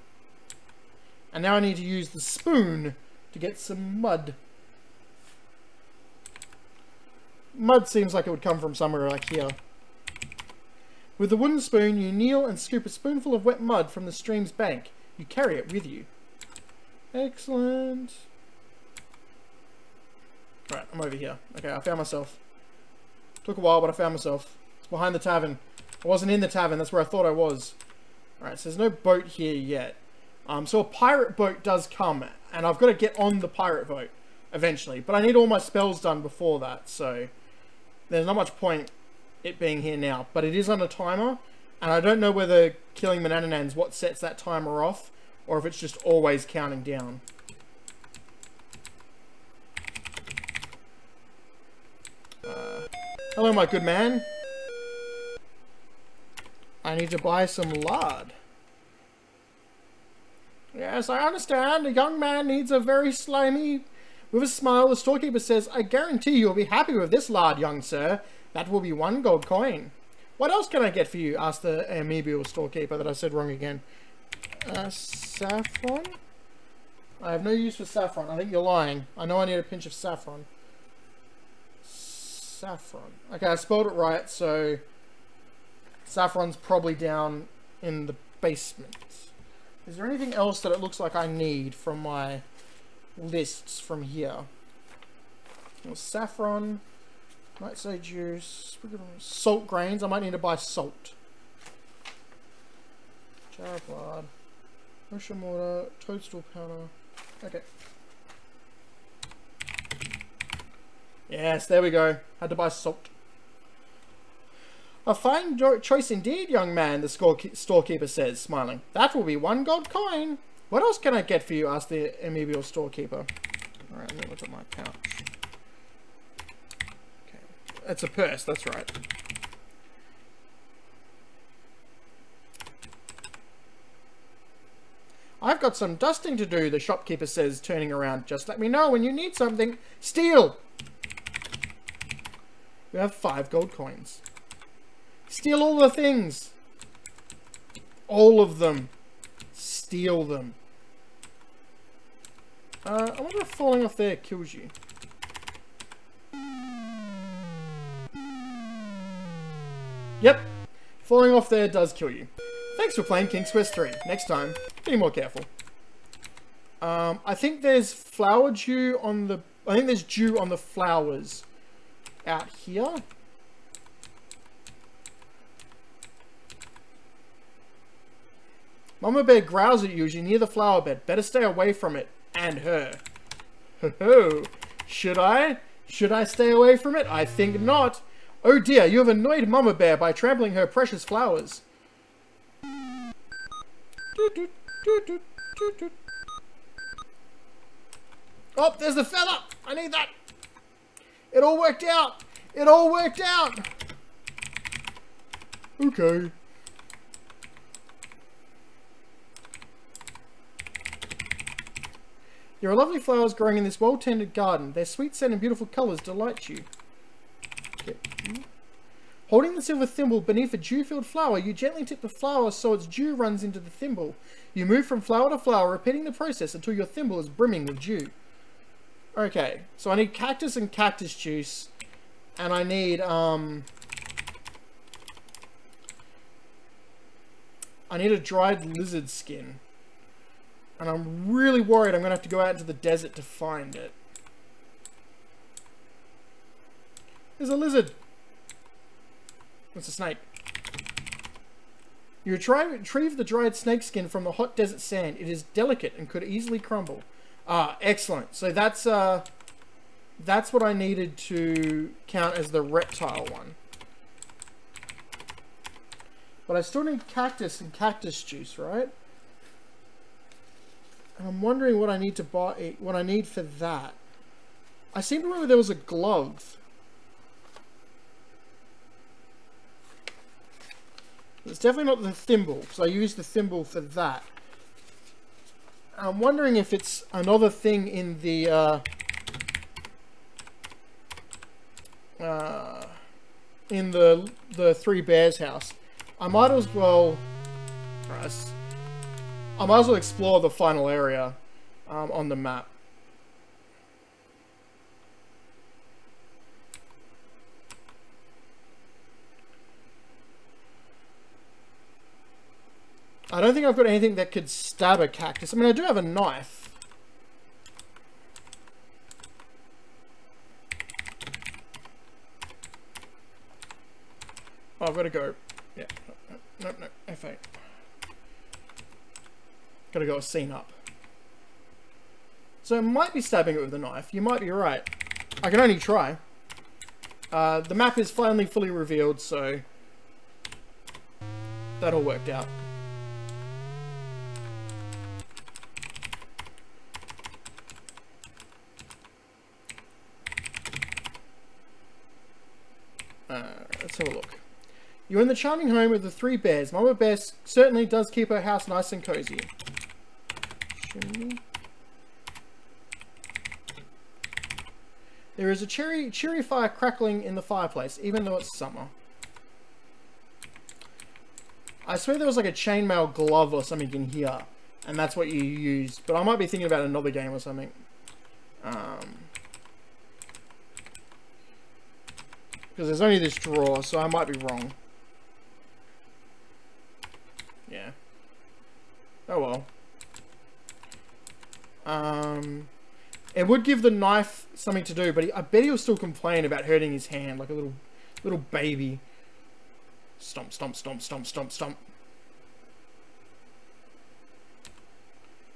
And now I need to use the spoon to get some mud. Mud seems like it would come from somewhere like here. With the wooden spoon, you kneel and scoop a spoonful of wet mud from the stream's bank. You carry it with you. Excellent. Right, I'm over here. Okay, I found myself. Took a while, but I found myself. It's behind the tavern. I wasn't in the tavern, that's where I thought I was. Alright, so there's no boat here yet. So a pirate boat does come, and I've got to get on the pirate boat eventually. But I need all my spells done before that, so there's not much point it being here now. But it is on a timer, and I don't know whether killing Manananan's what sets that timer off, or if it's just always counting down. Hello, my good man. I need to buy some lard. Yes, I understand. A young man needs a very slimy... With a smile, the storekeeper says, I guarantee you'll be happy with this lard, young sir. That will be 1 gold coin. What else can I get for you? Asked the amiable storekeeper that I said wrong again. Saffron? I have no use for saffron. I think you're lying. I know I need a pinch of saffron. Saffron. Okay, I spelled it right, so... Saffron's probably down in the basement. Is there anything else that it looks like I need from my lists from here? Well, saffron, nightshade juice, salt grains. I might need to buy salt. Jar of lard, ocean water, toadstool powder. Okay. Yes, there we go. Had to buy salt. A fine choice indeed, young man, the storekeeper says, smiling. That will be 1 gold coin. What else can I get for you? Asked the amiable storekeeper. Alright, let me look at my pouch. Okay. It's a purse, that's right. I've got some dusting to do, the shopkeeper says, turning around. Just let me know when you need something. Steal! You have 5 gold coins. Steal all the things. All of them. Steal them. I wonder if falling off there kills you. Yep. Falling off there does kill you. Thanks for playing King's Quest 3. Next time, be more careful. I think there's flower dew on the... I think there's dew on the flowers out here. Mama Bear growls at you as you're near the flower bed. Better stay away from it. And her. Ho-ho. Should I? Should I stay away from it? I think not. Oh dear, you have annoyed Mama Bear by trampling her precious flowers. Oh, there's the feather! I need that! It all worked out! It all worked out! Okay. There are lovely flowers growing in this well-tended garden. Their sweet scent and beautiful colours delight you. Okay. Holding the silver thimble beneath a dew-filled flower, you gently tip the flower so its dew runs into the thimble. You move from flower to flower, repeating the process until your thimble is brimming with dew. Okay, so I need cactus and cactus juice, and I need a dried lizard skin. And I'm really worried I'm going to have to go out into the desert to find it. There's a lizard. It's a snake. You retrieve the dried snake skin from the hot desert sand. It is delicate and could easily crumble. Ah, excellent. So that's what I needed to count as the reptile one. But I still need cactus and cactus juice, right? And I'm wondering what I need to buy, what I need for that. I seem to remember there was a glove. It's definitely not the thimble, because I used the thimble for that. I'm wondering if it's another thing in the Three Bears house. I might as well explore the final area on the map. I don't think I've got anything that could stab a cactus. I mean, I do have a knife. Oh, I've got to go. Yeah. No, F8. Gotta go a scene up. So I might be stabbing it with a knife. You might be right. I can only try. The map is finally fully revealed, so that all worked out. Let's have a look. You're in the charming home of the Three Bears. Mama Bear certainly does keep her house nice and cozy. There is a cheery fire crackling in the fireplace, even though it's summer. I swear there was like a chainmail glove or something in here, and that's what you used. But I might be thinking about another game or something. Because there's only this drawer, so I might be wrong. Yeah. Oh well. It would give the knife something to do, but I bet he'll still complain about hurting his hand like a little baby. Stomp, stomp, stomp, stomp, stomp, stomp.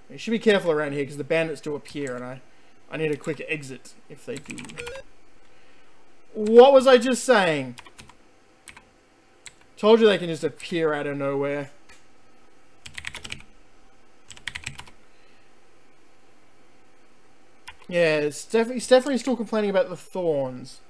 You should be careful around here because the bandits do appear, and I need a quick exit if they do. What was I just saying? Told you they can just appear out of nowhere. Yeah, Stephanie's still complaining about the thorns.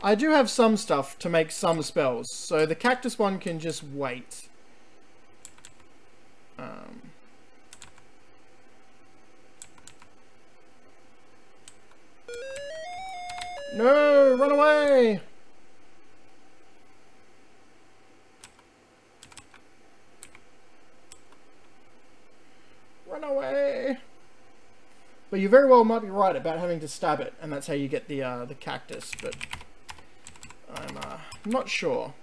I do have some stuff to make some spells, so the cactus one can just wait. No, run away! Run away! But you very well might be right about having to stab it, and that's how you get the cactus, but I'm not sure.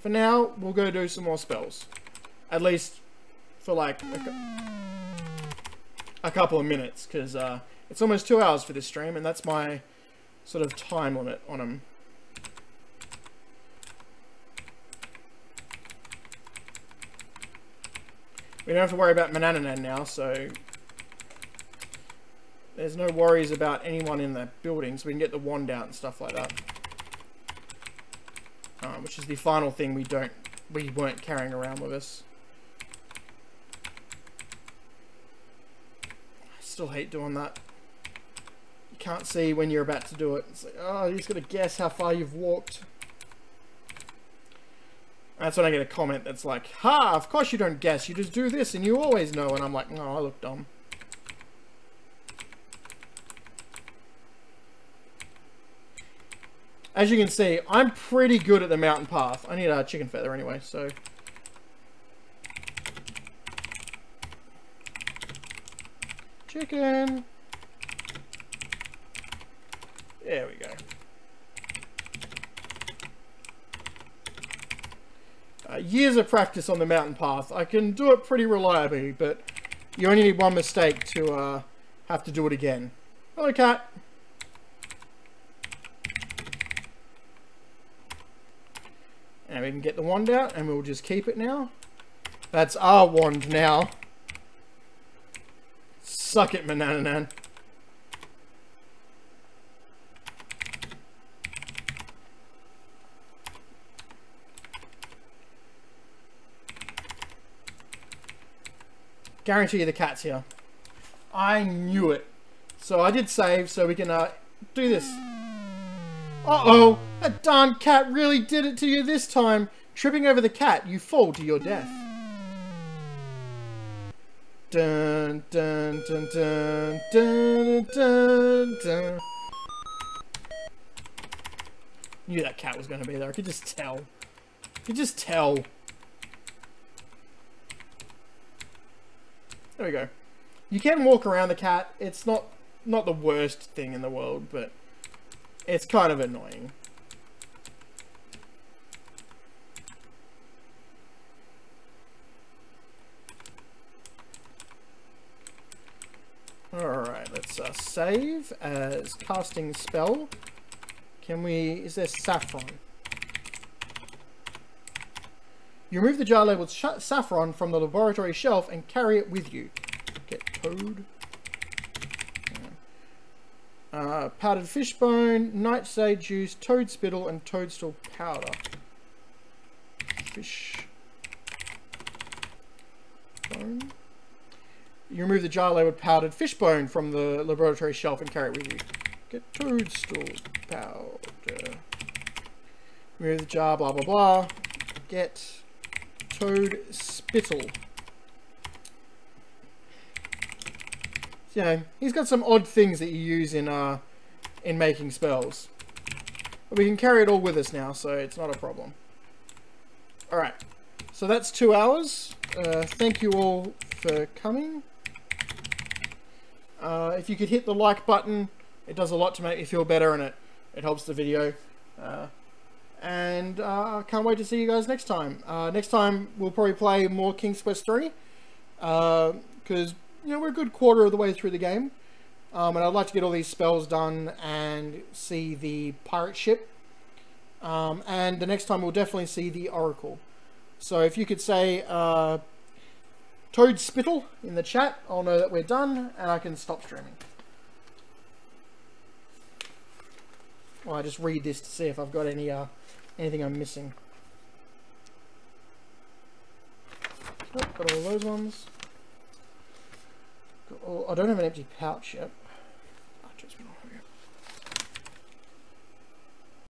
For now, we'll go do some more spells. At least for like a couple of minutes, because it's almost 2 hours for this stream, and that's my sort of time limit on them. We don't have to worry about Manananan now, so there's no worries about anyone in the buildings. We can get the wand out and stuff like that. Which is the final thing we weren't carrying around with us. I still hate doing that. You can't see when you're about to do it. It's like, oh, you just gotta guess how far you've walked. That's when I get a comment that's like, ha, of course you don't guess, you just do this and you always know. And I'm like, no, I look dumb. As you can see, I'm pretty good at the mountain path. I need a chicken feather anyway, so. Chicken. There we go. Years of practice on the mountain path. I can do it pretty reliably, but you only need one mistake to have to do it again. Hello, cat. And we can get the wand out, and we'll just keep it now. That's our wand now. Suck it, Manananan. Guarantee you the cat's here. I knew it. So I did save, so we can do this. Uh-oh! That darn cat really did it to you this time. Tripping over the cat, you fall to your death. Dun dun dun dun dun dun dun. Knew that cat was going to be there. I could just tell. I could just tell. There we go. You can walk around the cat. It's not the worst thing in the world, but it's kind of annoying. Alright, let's save as casting spell. Can we... is there saffron? You remove the jar labeled saffron from the laboratory shelf and carry it with you. Get toad. Powdered fishbone, nightshade juice, toad spittle, and toadstool powder. Fish bone. You remove the jar labeled powdered fishbone from the laboratory shelf and carry it with you. Get toadstool powder. Remove the jar, blah blah blah. Get toad spittle. You know, he's got some odd things that you use in making spells. But we can carry it all with us now, so it's not a problem. Alright, so that's 2 hours. Thank you all for coming. If you could hit the like button, it does a lot to make me feel better, and it helps the video. And I can't wait to see you guys next time. Next time we'll probably play more King's Quest 3. Because, you know, we're a good quarter of the way through the game. And I'd like to get all these spells done and see the pirate ship. and the next time we'll definitely see the Oracle. So if you could say Toad Spittle in the chat, I'll know that we're done and I can stop streaming. Well, I just read this to see if I've got any anything I'm missing. Oh, got all those ones. I don't have an empty pouch yet. Oh,